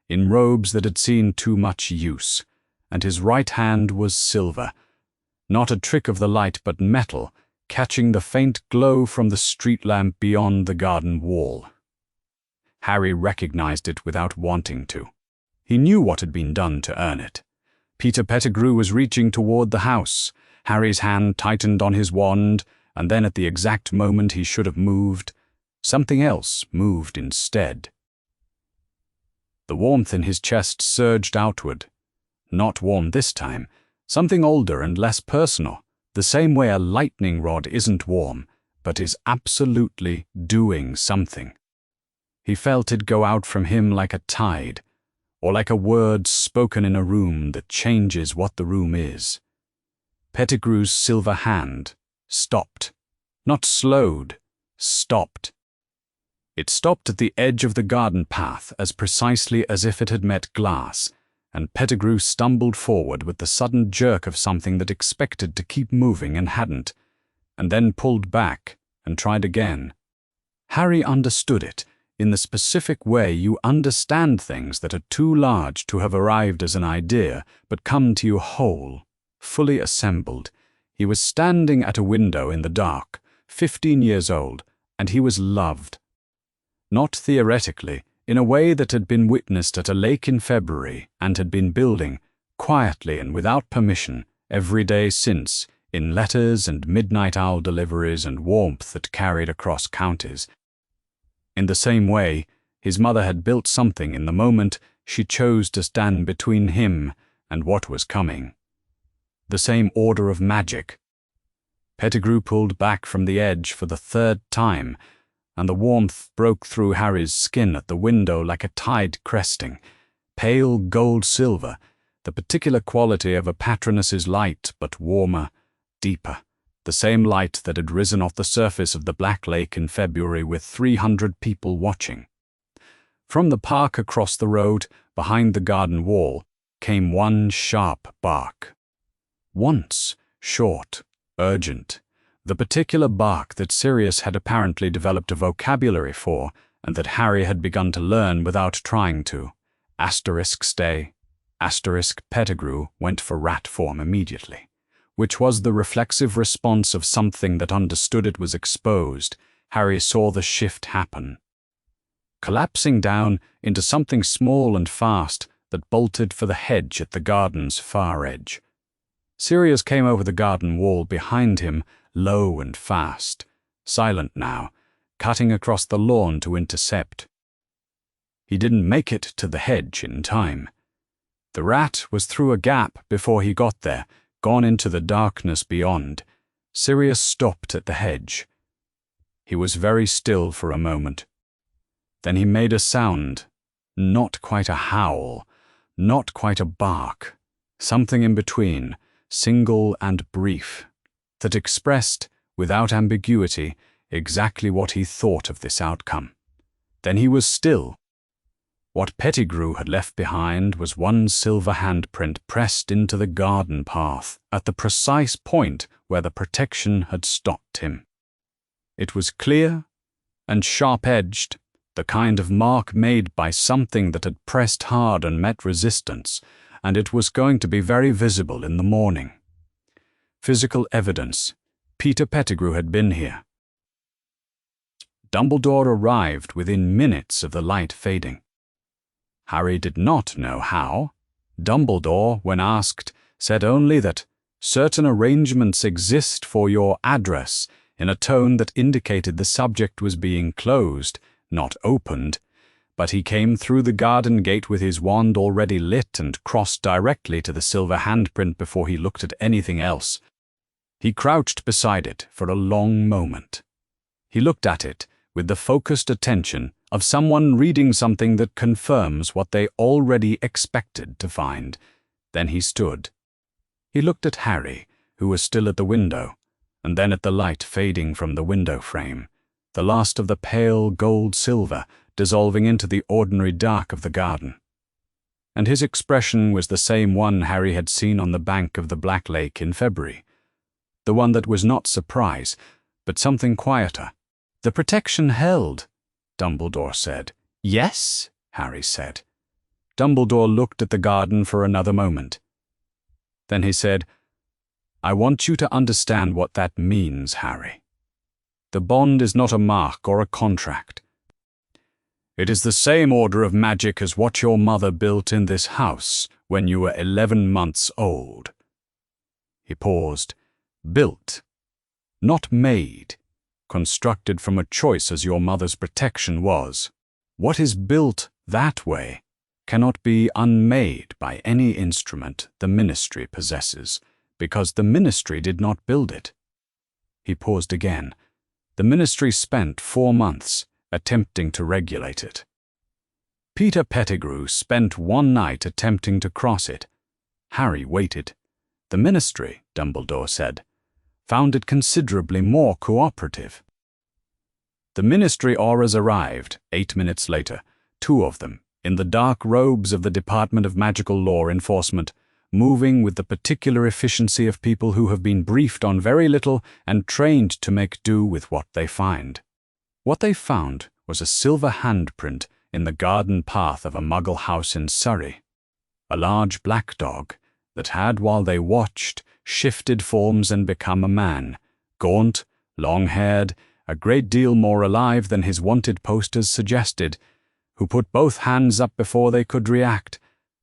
in robes that had seen too much use, and his right hand was silver, not a trick of the light but metal, catching the faint glow from the street lamp beyond the garden wall. Harry recognized it without wanting to. He knew what had been done to earn it. Peter Pettigrew was reaching toward the house. Harry's hand tightened on his wand, and then at the exact moment he should have moved, something else moved instead. The warmth in his chest surged outward. Not warm this time, something older and less personal, the same way a lightning rod isn't warm, but is absolutely doing something. He felt it go out from him like a tide, or like a word spoken in a room that changes what the room is. Pettigrew's silver hand stopped. Not slowed, stopped. It stopped at the edge of the garden path as precisely as if it had met glass, and Pettigrew stumbled forward with the sudden jerk of something that expected to keep moving and hadn't, and then pulled back and tried again. Harry understood it, in the specific way you understand things that are too large to have arrived as an idea, but come to you whole, fully assembled. He was standing at a window in the dark, 15 years old, and he was loved. Not theoretically, in a way that had been witnessed at a lake in February and had been building, quietly and without permission, every day since, in letters and midnight owl deliveries and warmth that carried across counties. In the same way, his mother had built something in the moment she chose to stand between him and what was coming. The same order of magic. Pettigrew pulled back from the edge for the 3rd time, and the warmth broke through Harry's skin at the window like a tide cresting. Pale gold-silver, the particular quality of a patroness's light, but warmer, deeper. The same light that had risen off the surface of the Black Lake in February with 300 people watching. From the park across the road, behind the garden wall, came one sharp bark. Once short, urgent, the particular bark that Sirius had apparently developed a vocabulary for, and that Harry had begun to learn without trying to. Asterisk stay, asterisk Pettigrew went for rat form immediately, which was the reflexive response of something that understood it was exposed. Harry saw the shift happen, collapsing down into something small and fast that bolted for the hedge at the garden's far edge. Sirius came over the garden wall behind him, low and fast, silent now, cutting across the lawn to intercept. He didn't make it to the hedge in time. The rat was through a gap before he got there, gone into the darkness beyond. Sirius stopped at the hedge. He was very still for a moment. Then he made a sound, not quite a howl, not quite a bark, something in between, single and brief, that expressed, without ambiguity, exactly what he thought of this outcome. Then he was still. What Pettigrew had left behind was one silver handprint pressed into the garden path at the precise point where the protection had stopped him. It was clear and sharp-edged, the kind of mark made by something that had pressed hard and met resistance, and it was going to be very visible in the morning. Physical evidence. Peter Pettigrew had been here. Dumbledore arrived within minutes of the light fading. Harry did not know how. Dumbledore, when asked, said only that certain arrangements exist for your address, in a tone that indicated the subject was being closed, not opened, but he came through the garden gate with his wand already lit and crossed directly to the silver handprint before he looked at anything else. He crouched beside it for a long moment. He looked at it with the focused attention of someone reading something that confirms what they already expected to find. Then he stood. He looked at Harry, who was still at the window, and then at the light fading from the window frame, the last of the pale gold-silver dissolving into the ordinary dark of the garden. And his expression was the same one Harry had seen on the bank of the Black Lake in February, the one that was not surprise, but something quieter. "The protection held," Dumbledore said. "Yes," Harry said. Dumbledore looked at the garden for another moment. Then he said, "I want you to understand what that means, Harry. The bond is not a mark or a contract. It is the same order of magic as what your mother built in this house when you were 11 months old." He paused. "Built, not made, constructed from a choice as your mother's protection was. What is built that way cannot be unmade by any instrument the Ministry possesses, because the Ministry did not build it." He paused again. "The Ministry spent 4 months attempting to regulate it. Peter Pettigrew spent 1 night attempting to cross it. Harry waited. The Ministry, Dumbledore said, found it considerably more cooperative. The Ministry auras arrived 8 minutes later, 2 of them, in the dark robes of the Department of Magical Law Enforcement, moving with the particular efficiency of people who have been briefed on very little and trained to make do with what they find. What they found was a silver handprint in the garden path of a Muggle house in Surrey. A large black dog that had, while they watched, shifted forms and become a man, gaunt, long-haired, a great deal more alive than his wanted posters suggested, who put both hands up before they could react,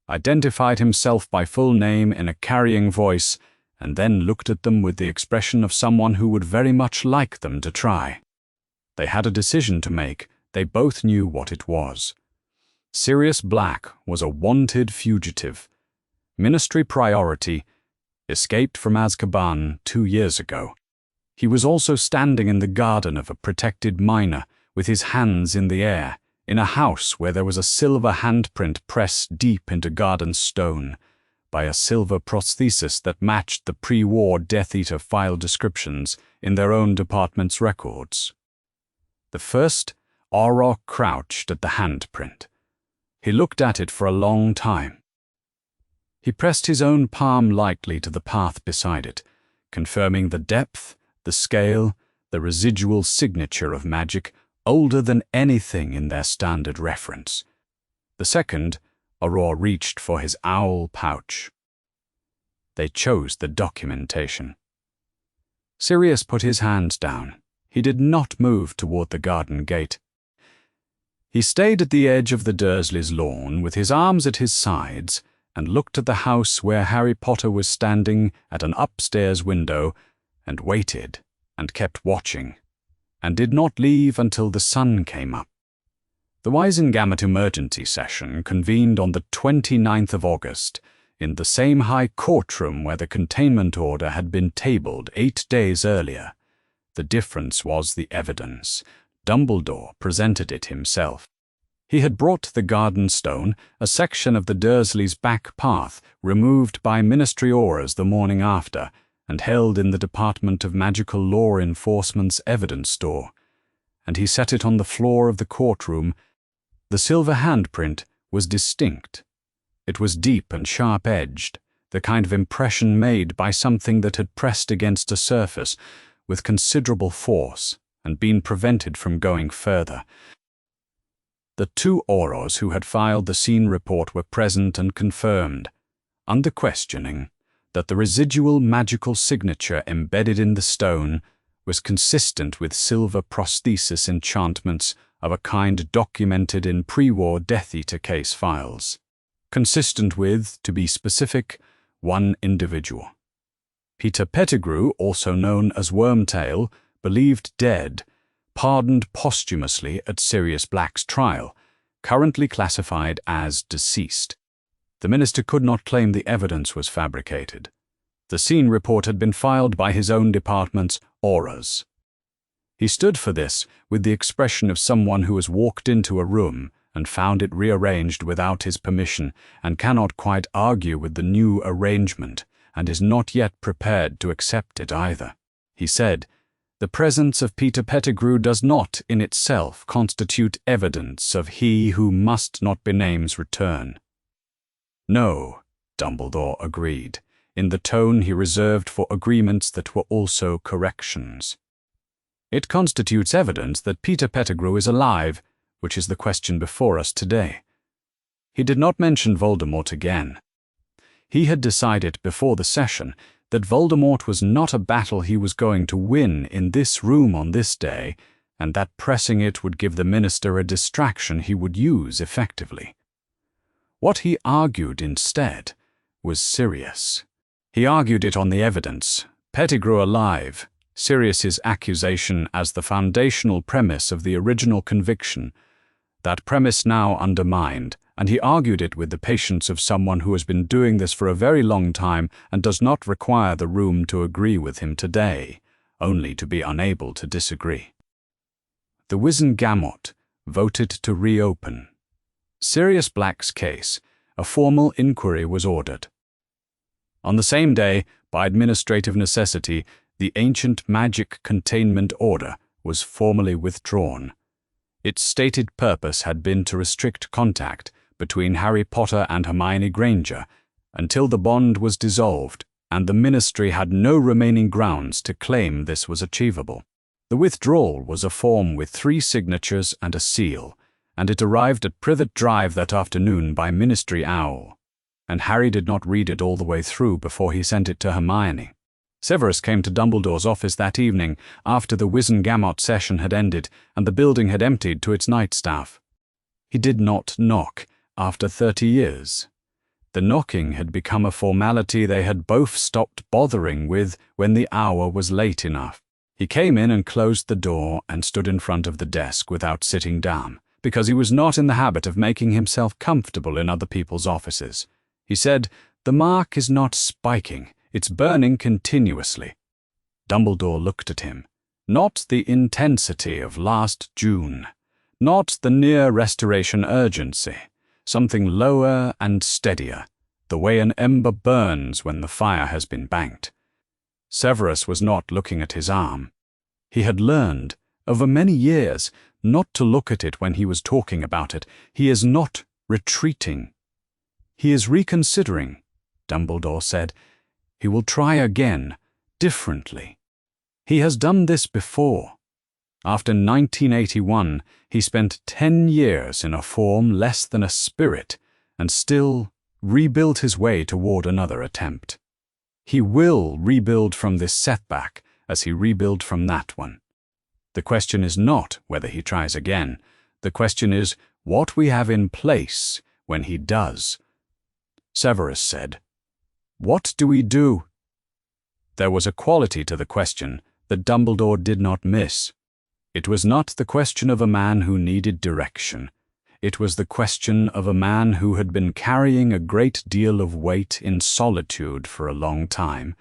identified himself by full name in a carrying voice, and then looked at them with the expression of someone who would very much like them to try. They had a decision to make. They both knew what it was. Sirius Black was a wanted fugitive. Ministry priority, escaped from Azkaban 2 years ago. He was also standing in the garden of a protected minor, with his hands in the air, in a house where there was a silver handprint pressed deep into garden stone, by a silver prosthesis that matched the pre-war Death Eater file descriptions in their own department's records. The first, Auror crouched at the handprint. He looked at it for a long time. He pressed his own palm lightly to the path beside it, confirming the depth, the scale, the residual signature of magic older than anything in their standard reference. The second, Auror reached for his owl pouch. They chose the documentation. Sirius put his hands down. He did not move toward the garden gate. He stayed at the edge of the Dursleys' lawn with his arms at his sides and looked at the house where Harry Potter was standing at an upstairs window and waited and kept watching and did not leave until the sun came up. The Wizengamot emergency session convened on the 29th of August in the same high courtroom where the containment order had been tabled 8 days earlier. The difference was the evidence. Dumbledore presented it himself. He had brought the garden stone, a section of the Dursleys' back path, removed by Ministry Auras the morning after, and held in the Department of Magical Law Enforcement's evidence store, and he set it on the floor of the courtroom. The silver handprint was distinct. It was deep and sharp-edged, the kind of impression made by something that had pressed against a surface with considerable force and been prevented from going further. The 2 Aurors who had filed the scene report were present and confirmed, under questioning, that the residual magical signature embedded in the stone was consistent with silver prosthesis enchantments of a kind documented in pre-war Death Eater case files. Consistent with, to be specific, one individual. Peter Pettigrew, also known as Wormtail, believed dead, pardoned posthumously at Sirius Black's trial, currently classified as deceased. The minister could not claim the evidence was fabricated. The scene report had been filed by his own department's Auras. He stood for this with the expression of someone who has walked into a room and found it rearranged without his permission and cannot quite argue with the new arrangement and is not yet prepared to accept it either. He said, "The presence of Peter Pettigrew does not in itself constitute evidence of he who must not be name's return." "No," Dumbledore agreed, in the tone he reserved for agreements that were also corrections. "It constitutes evidence that Peter Pettigrew is alive, which is the question before us today." He did not mention Voldemort again. He had decided before the session that Voldemort was not a battle he was going to win in this room on this day, and that pressing it would give the minister a distraction he would use effectively. What he argued instead was Sirius. He argued it on the evidence, Pettigrew alive, Sirius's accusation as the foundational premise of the original conviction, that premise now undermined, and he argued it with the patience of someone who has been doing this for a very long time and does not require the room to agree with him today, only to be unable to disagree. The Wizengamot voted to reopen. Sirius Black's case, a formal inquiry was ordered. On the same day, by administrative necessity, the ancient magic containment order was formally withdrawn. Its stated purpose had been to restrict contact between Harry Potter and Hermione Granger until the bond was dissolved, and the ministry had no remaining grounds to claim this was achievable. The withdrawal was a form with 3 signatures and a seal, and it arrived at Privet Drive that afternoon by Ministry Owl, and Harry did not read it all the way through before he sent it to Hermione. Severus came to Dumbledore's office that evening after the Wizengamot session had ended and the building had emptied to its night staff. He did not knock after 30 years. The knocking had become a formality they had both stopped bothering with when the hour was late enough. He came in and closed the door and stood in front of the desk without sitting down, because he was not in the habit of making himself comfortable in other people's offices. He said, "The mark is not spiking. It's burning continuously." Dumbledore looked at him. Not the intensity of last June. Not the near restoration urgency. Something lower and steadier, the way an ember burns when the fire has been banked. Severus was not looking at his arm. He had learned, over many years, not to look at it when he was talking about it. He is not retreating. He is reconsidering, Dumbledore said. He will try again, differently. He has done this before. After 1981, he spent 10 years in a form less than a spirit, and still rebuilt his way toward another attempt. He will rebuild from this setback as he rebuilt from that one. The question is not whether he tries again. The question is what we have in place when he does. Severus said, "What do we do?" There was a quality to the question that Dumbledore did not miss. It was not the question of a man who needed direction. It was the question of a man who had been carrying a great deal of weight in solitude for a long time,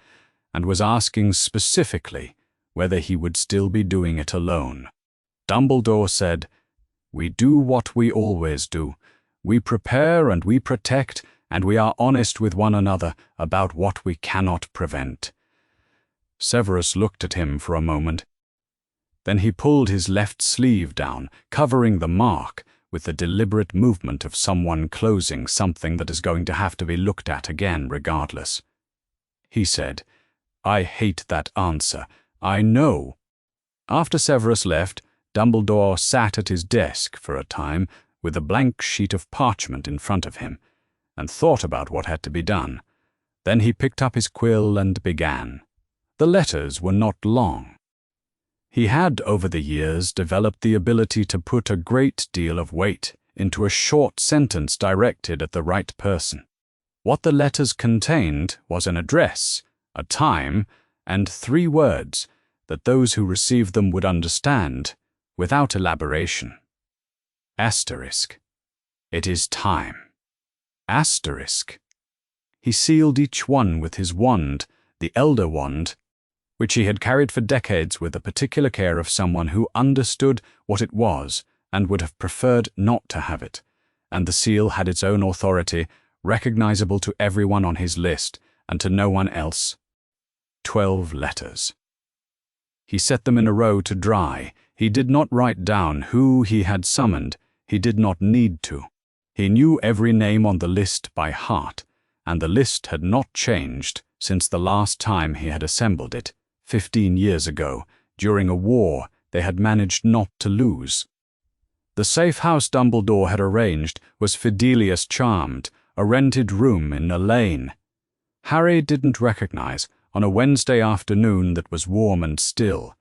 and was asking specifically whether he would still be doing it alone. Dumbledore said, "We do what we always do. We prepare and we protect, and we are honest with one another about what we cannot prevent." Severus looked at him for a moment. Then he pulled his left sleeve down, covering the mark, with the deliberate movement of someone closing something that is going to have to be looked at again regardless. He said, "I hate that answer. I know." After Severus left, Dumbledore sat at his desk for a time with a blank sheet of parchment in front of him, and thought about what had to be done. Then he picked up his quill and began. The letters were not long. He had, over the years, developed the ability to put a great deal of weight into a short sentence directed at the right person. What the letters contained was an address, a time, and 3 words that those who received them would understand without elaboration. Asterisk. It is time. Asterisk. He sealed each one with his wand, the Elder Wand, which he had carried for decades with the particular care of someone who understood what it was and would have preferred not to have it, and the seal had its own authority, recognizable to everyone on his list and to no one else. 12 letters. He set them in a row to dry. He did not write down who he had summoned. He did not need to. He knew every name on the list by heart, and the list had not changed since the last time he had assembled it, 15 years ago, during a war they had managed not to lose. The safe house Dumbledore had arranged was Fidelius Charmed, a rented room in a lane. Harry didn't recognize, on a Wednesday afternoon that was warm and still.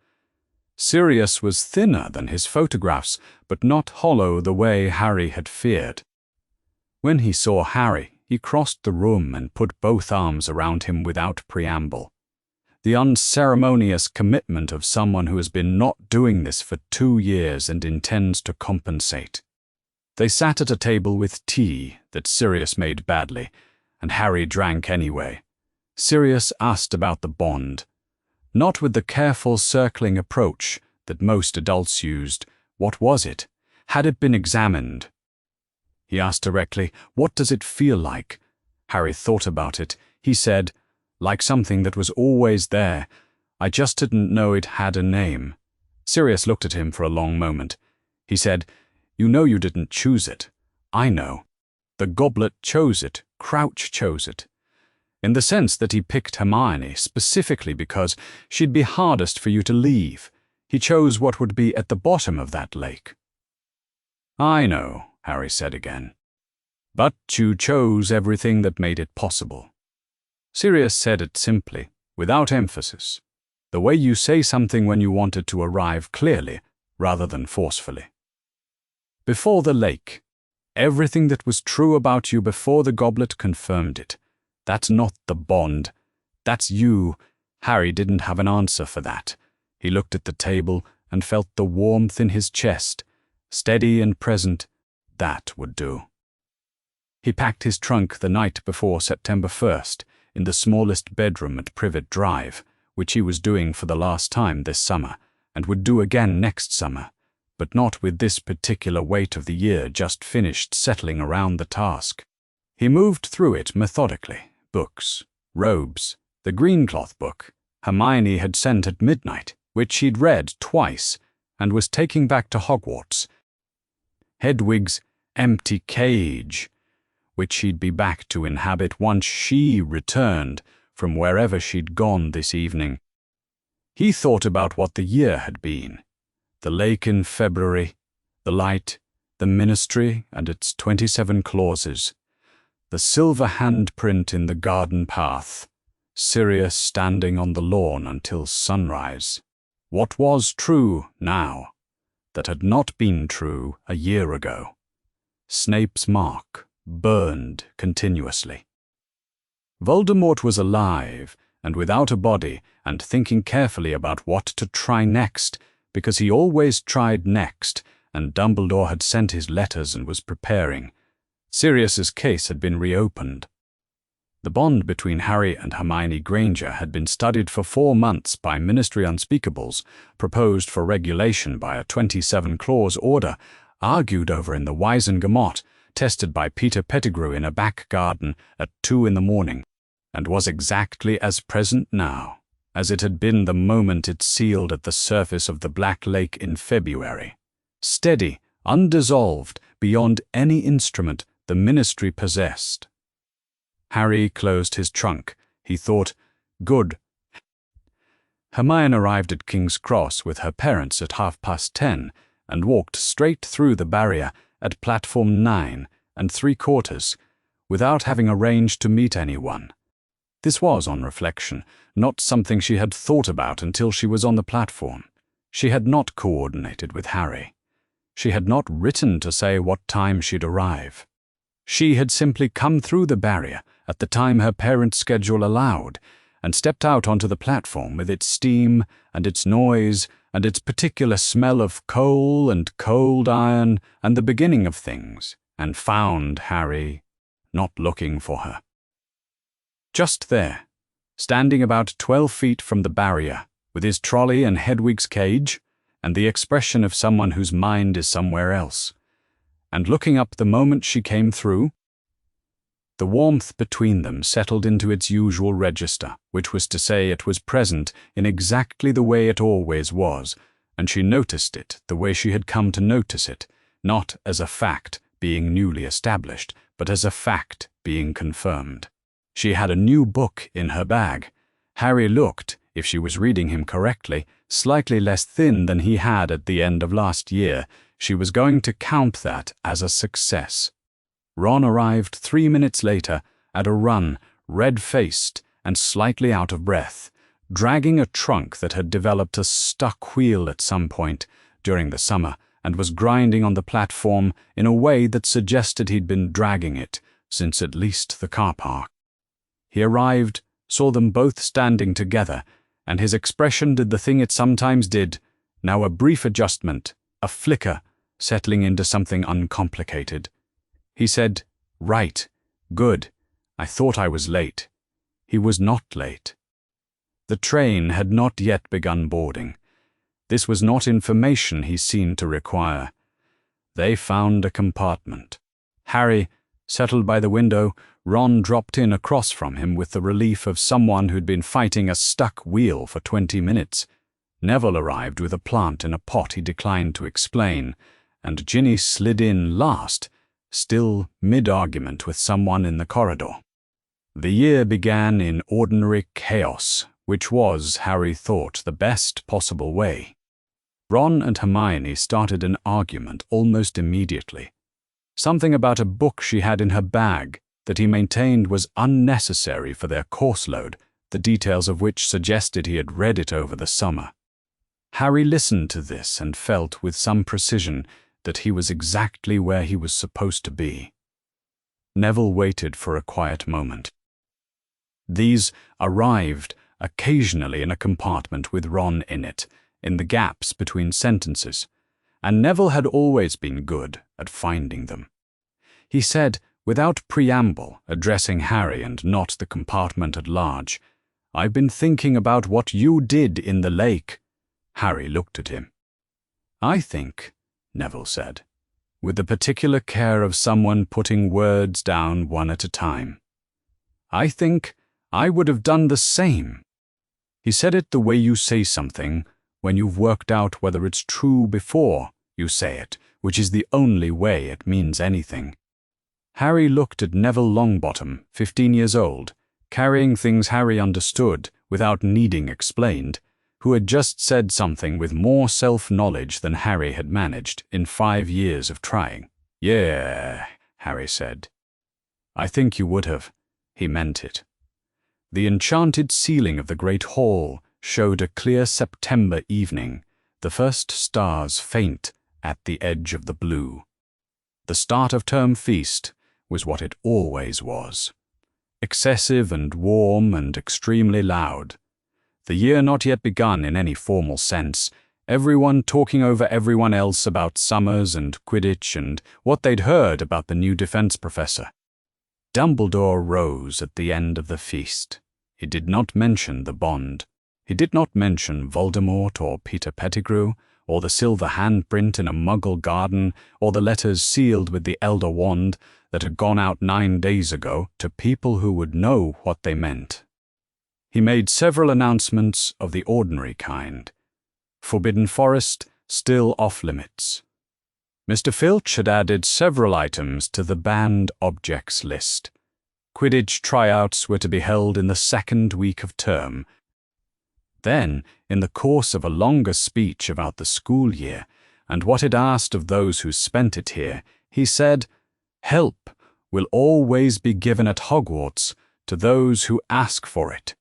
Sirius was thinner than his photographs, but not hollow the way Harry had feared. When he saw Harry, he crossed the room and put both arms around him without preamble. The unceremonious commitment of someone who has been not doing this for 2 years and intends to compensate. They sat at a table with tea that Sirius made badly, and Harry drank anyway. Sirius asked about the bond. Not with the careful circling approach that most adults used. What was it? Had it been examined? He asked directly, "What does it feel like?" Harry thought about it. He said, "Like something that was always there. I just didn't know it had a name." Sirius looked at him for a long moment. He said, "You know you didn't choose it. I know. The goblet chose it. Crouch chose it. In the sense that he picked Hermione specifically because she'd be hardest for you to leave. He chose what would be at the bottom of that lake." "I know," Harry said again. "But you chose everything that made it possible." Sirius said it simply, without emphasis, the way you say something when you want it to arrive clearly rather than forcefully. "Before the lake. Everything that was true about you before the goblet confirmed it. That's not the bond. That's you." Harry didn't have an answer for that. He looked at the table and felt the warmth in his chest. Steady and present, that would do. He packed his trunk the night before September 1st in the smallest bedroom at Privet Drive, which he was doing for the last time this summer, and would do again next summer, but not with this particular weight of the year just finished settling around the task. He moved through it methodically. Books, robes, the green cloth book Hermione had sent at midnight, which he'd read twice and was taking back to Hogwarts. Hedwig's empty cage, which he'd be back to inhabit once she returned from wherever she'd gone this evening. He thought about what the year had been. The lake in February, the light, the ministry and its 27 clauses, the silver handprint in the garden path, Sirius standing on the lawn until sunrise. What was true now that had not been true a year ago? Snape's mark burned continuously. Voldemort was alive and without a body and thinking carefully about what to try next, because he always tried next, and Dumbledore had sent his letters and was preparing. Sirius's case had been reopened. The bond between Harry and Hermione Granger had been studied for 4 months by Ministry Unspeakables, proposed for regulation by a 27-clause order, argued over in the Wizengamot, tested by Peter Pettigrew in a back garden at 2 a.m, and was exactly as present now as it had been the moment it sealed at the surface of the Black Lake in February. Steady, undissolved, beyond any instrument the Ministry possessed. Harry closed his trunk. He thought, good. Hermione arrived at King's Cross with her parents at 10:30 and walked straight through the barrier at platform 9 3/4, without having arranged to meet anyone. This was, on reflection, not something she had thought about until she was on the platform. She had not coordinated with Harry. She had not written to say what time she'd arrive. She had simply come through the barrier at the time her parents' schedule allowed, and stepped out onto the platform with its steam and its noise and its particular smell of coal and cold iron and the beginning of things, and found Harry not looking for her. Just there, standing about 12 feet from the barrier, with his trolley and Hedwig's cage, and the expression of someone whose mind is somewhere else, and looking up the moment she came through. The warmth between them settled into its usual register, which was to say it was present in exactly the way it always was, and she noticed it the way she had come to notice it, not as a fact being newly established, but as a fact being confirmed. She had a new book in her bag. Harry looked, if she was reading him correctly, slightly less thin than he had at the end of last year. She was going to count that as a success. Ron arrived 3 minutes later at a run, red-faced and slightly out of breath, dragging a trunk that had developed a stuck wheel at some point during the summer and was grinding on the platform in a way that suggested he'd been dragging it since at least the car park. He arrived, saw them both standing together, and his expression did the thing it sometimes did, now a brief adjustment, a flicker, settling into something uncomplicated. He said, "Right, good. I thought I was late." He was not late. The train had not yet begun boarding. This was not information he seemed to require. They found a compartment. Harry, settled by the window, Ron dropped in across from him with the relief of someone who'd been fighting a stuck wheel for 20 minutes. Neville arrived with a plant in a pot he declined to explain, and Ginny slid in last, still mid-argument with someone in the corridor. The year began in ordinary chaos, which was, Harry thought, the best possible way. Ron and Hermione started an argument almost immediately. Something about a book she had in her bag that he maintained was unnecessary for their course load, the details of which suggested he had read it over the summer. Harry listened to this and felt with some precision that he was exactly where he was supposed to be. Neville waited for a quiet moment. These arrived occasionally in a compartment with Ron in it, in the gaps between sentences, and Neville had always been good at finding them. He said, without preamble, addressing Harry and not the compartment at large, "I've been thinking about what you did in the lake." Harry looked at him. "I think," Neville said, "with the particular care of someone putting words down one at a time. I think I would have done the same." He said it the way you say something when you've worked out whether it's true before you say it, which is the only way it means anything. Harry looked at Neville Longbottom, 15 years old, carrying things Harry understood without needing explained, who had just said something with more self-knowledge than Harry had managed in 5 years of trying. "Yeah," Harry said. "I think you would have." He meant it. The enchanted ceiling of the great hall showed a clear September evening, the first stars faint at the edge of the blue. The start of term feast was what it always was. Excessive and warm and extremely loud. The year not yet begun in any formal sense, everyone talking over everyone else about summers and Quidditch and what they'd heard about the new defense professor. Dumbledore rose at the end of the feast. He did not mention the bond. He did not mention Voldemort or Peter Pettigrew, or the silver handprint in a Muggle garden, or the letters sealed with the Elder Wand that had gone out 9 days ago to people who would know what they meant. He made several announcements of the ordinary kind. Forbidden Forest still off limits. Mr. Filch had added several items to the banned objects list. Quidditch tryouts were to be held in the 2nd week of term. Then, in the course of a longer speech about the school year and what it asked of those who spent it here, he said, "Help will always be given at Hogwarts to those who ask for it."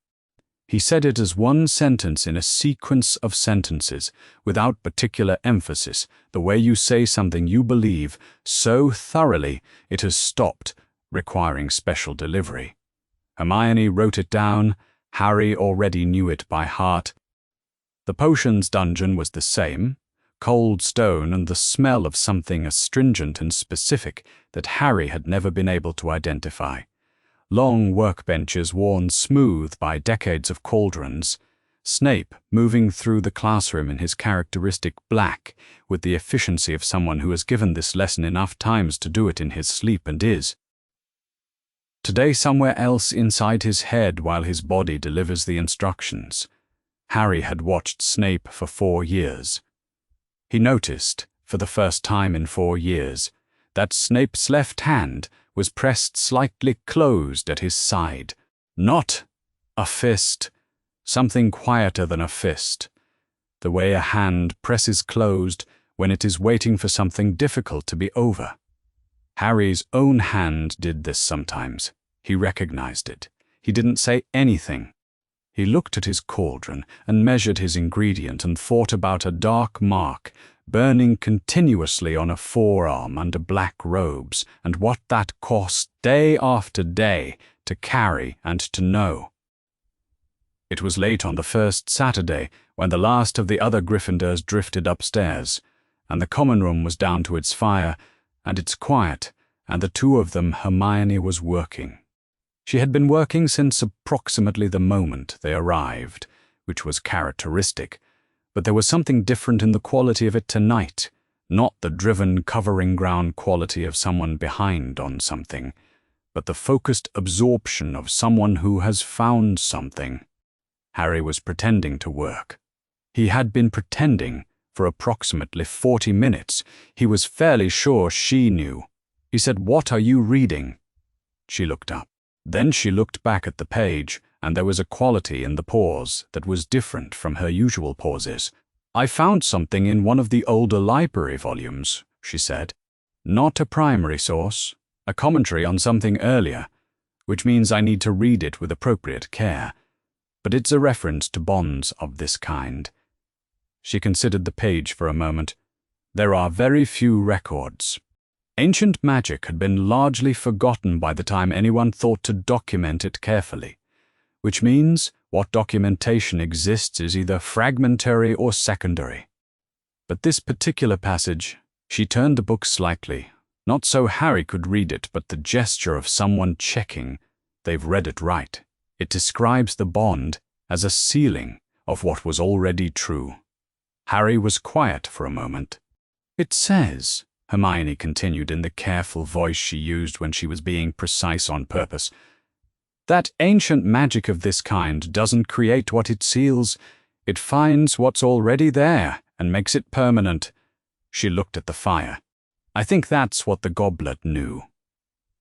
He said it as one sentence in a sequence of sentences, without particular emphasis, the way you say something you believe so thoroughly it has stopped requiring special delivery. Hermione wrote it down. Harry already knew it by heart. The potions dungeon was the same, cold stone and the smell of something astringent and specific that Harry had never been able to identify. Long workbenches worn smooth by decades of cauldrons. Snape moving through the classroom in his characteristic black with the efficiency of someone who has given this lesson enough times to do it in his sleep and is. Today somewhere else inside his head while his body delivers the instructions. Harry had watched Snape for 4 years. He noticed, for the first time in 4 years, that Snape's left hand was pressed slightly closed at his side. Not a fist, something quieter than a fist. The way a hand presses closed when it is waiting for something difficult to be over. Harry's own hand did this sometimes. He recognized it. He didn't say anything. He looked at his cauldron and measured his ingredient and thought about a dark mark burning continuously on a forearm under black robes and what that cost day after day to carry and to know. It was late on the first Saturday when the last of the other Gryffindors drifted upstairs, and the common room was down to its fire, and its quiet, and the two of them Hermione was working. She had been working since approximately the moment they arrived, which was characteristic, but there was something different in the quality of it tonight, not the driven covering ground quality of someone behind on something, but the focused absorption of someone who has found something. Harry was pretending to work. He had been pretending for approximately 40 minutes. He was fairly sure she knew. He said, "What are you reading?" She looked up. Then she looked back at the page, and there was a quality in the pause that was different from her usual pauses. "I found something in one of the older library volumes," she said. "Not a primary source, a commentary on something earlier, which means I need to read it with appropriate care. But it's a reference to bonds of this kind." She considered the page for a moment. There are very few records. Ancient magic had been largely forgotten by the time anyone thought to document it carefully, which means what documentation exists is either fragmentary or secondary. But this particular passage, she turned the book slightly, not so Harry could read it, but the gesture of someone checking they've read it right. It describes the bond as a sealing of what was already true. Harry was quiet for a moment. "It says," Hermione continued in the careful voice she used when she was being precise on purpose, "that ancient magic of this kind doesn't create what it seals. It finds what's already there and makes it permanent." She looked at the fire. "I think that's what the goblet knew."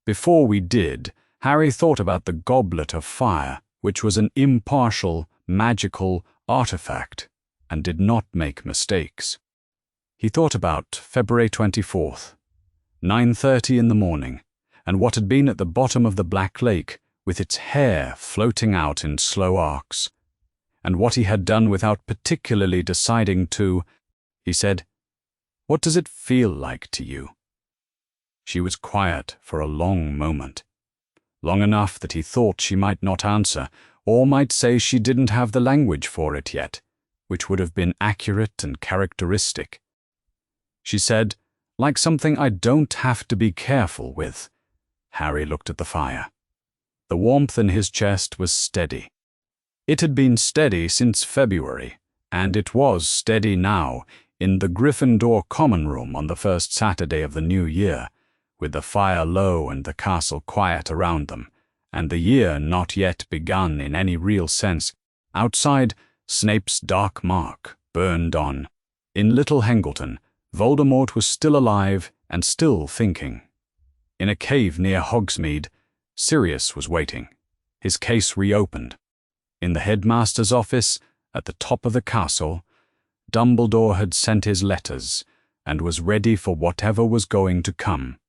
Before we did, Harry thought about the goblet of fire, which was an impartial, magical artifact, and did not make mistakes. He thought about February 24th, 9:30 in the morning, and what had been at the bottom of the Black Lake, with its hair floating out in slow arcs, and what he had done without particularly deciding to. He said, "What does it feel like to you?" She was quiet for a long moment, long enough that he thought she might not answer, or might say she didn't have the language for it yet, which would have been accurate and characteristic. She said, "Like something I don't have to be careful with." Harry looked at the fire. The warmth in his chest was steady. It had been steady since February, and it was steady now in the Gryffindor common room on the first Saturday of the new year, with the fire low and the castle quiet around them, and the year not yet begun in any real sense. Outside, Snape's dark mark burned on. In Little Hengleton, Voldemort was still alive and still thinking. In a cave near Hogsmeade, Sirius was waiting, his case reopened. In the headmaster's office, at the top of the castle, Dumbledore had sent his letters and was ready for whatever was going to come.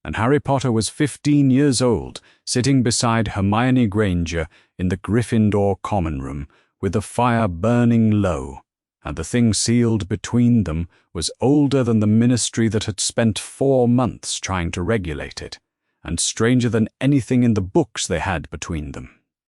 And Harry Potter was 15 years old, sitting beside Hermione Granger in the Gryffindor common room, with the fire burning low, and the thing sealed between them was older than the ministry that had spent 4 months trying to regulate it, and stranger than anything in the books they had between them.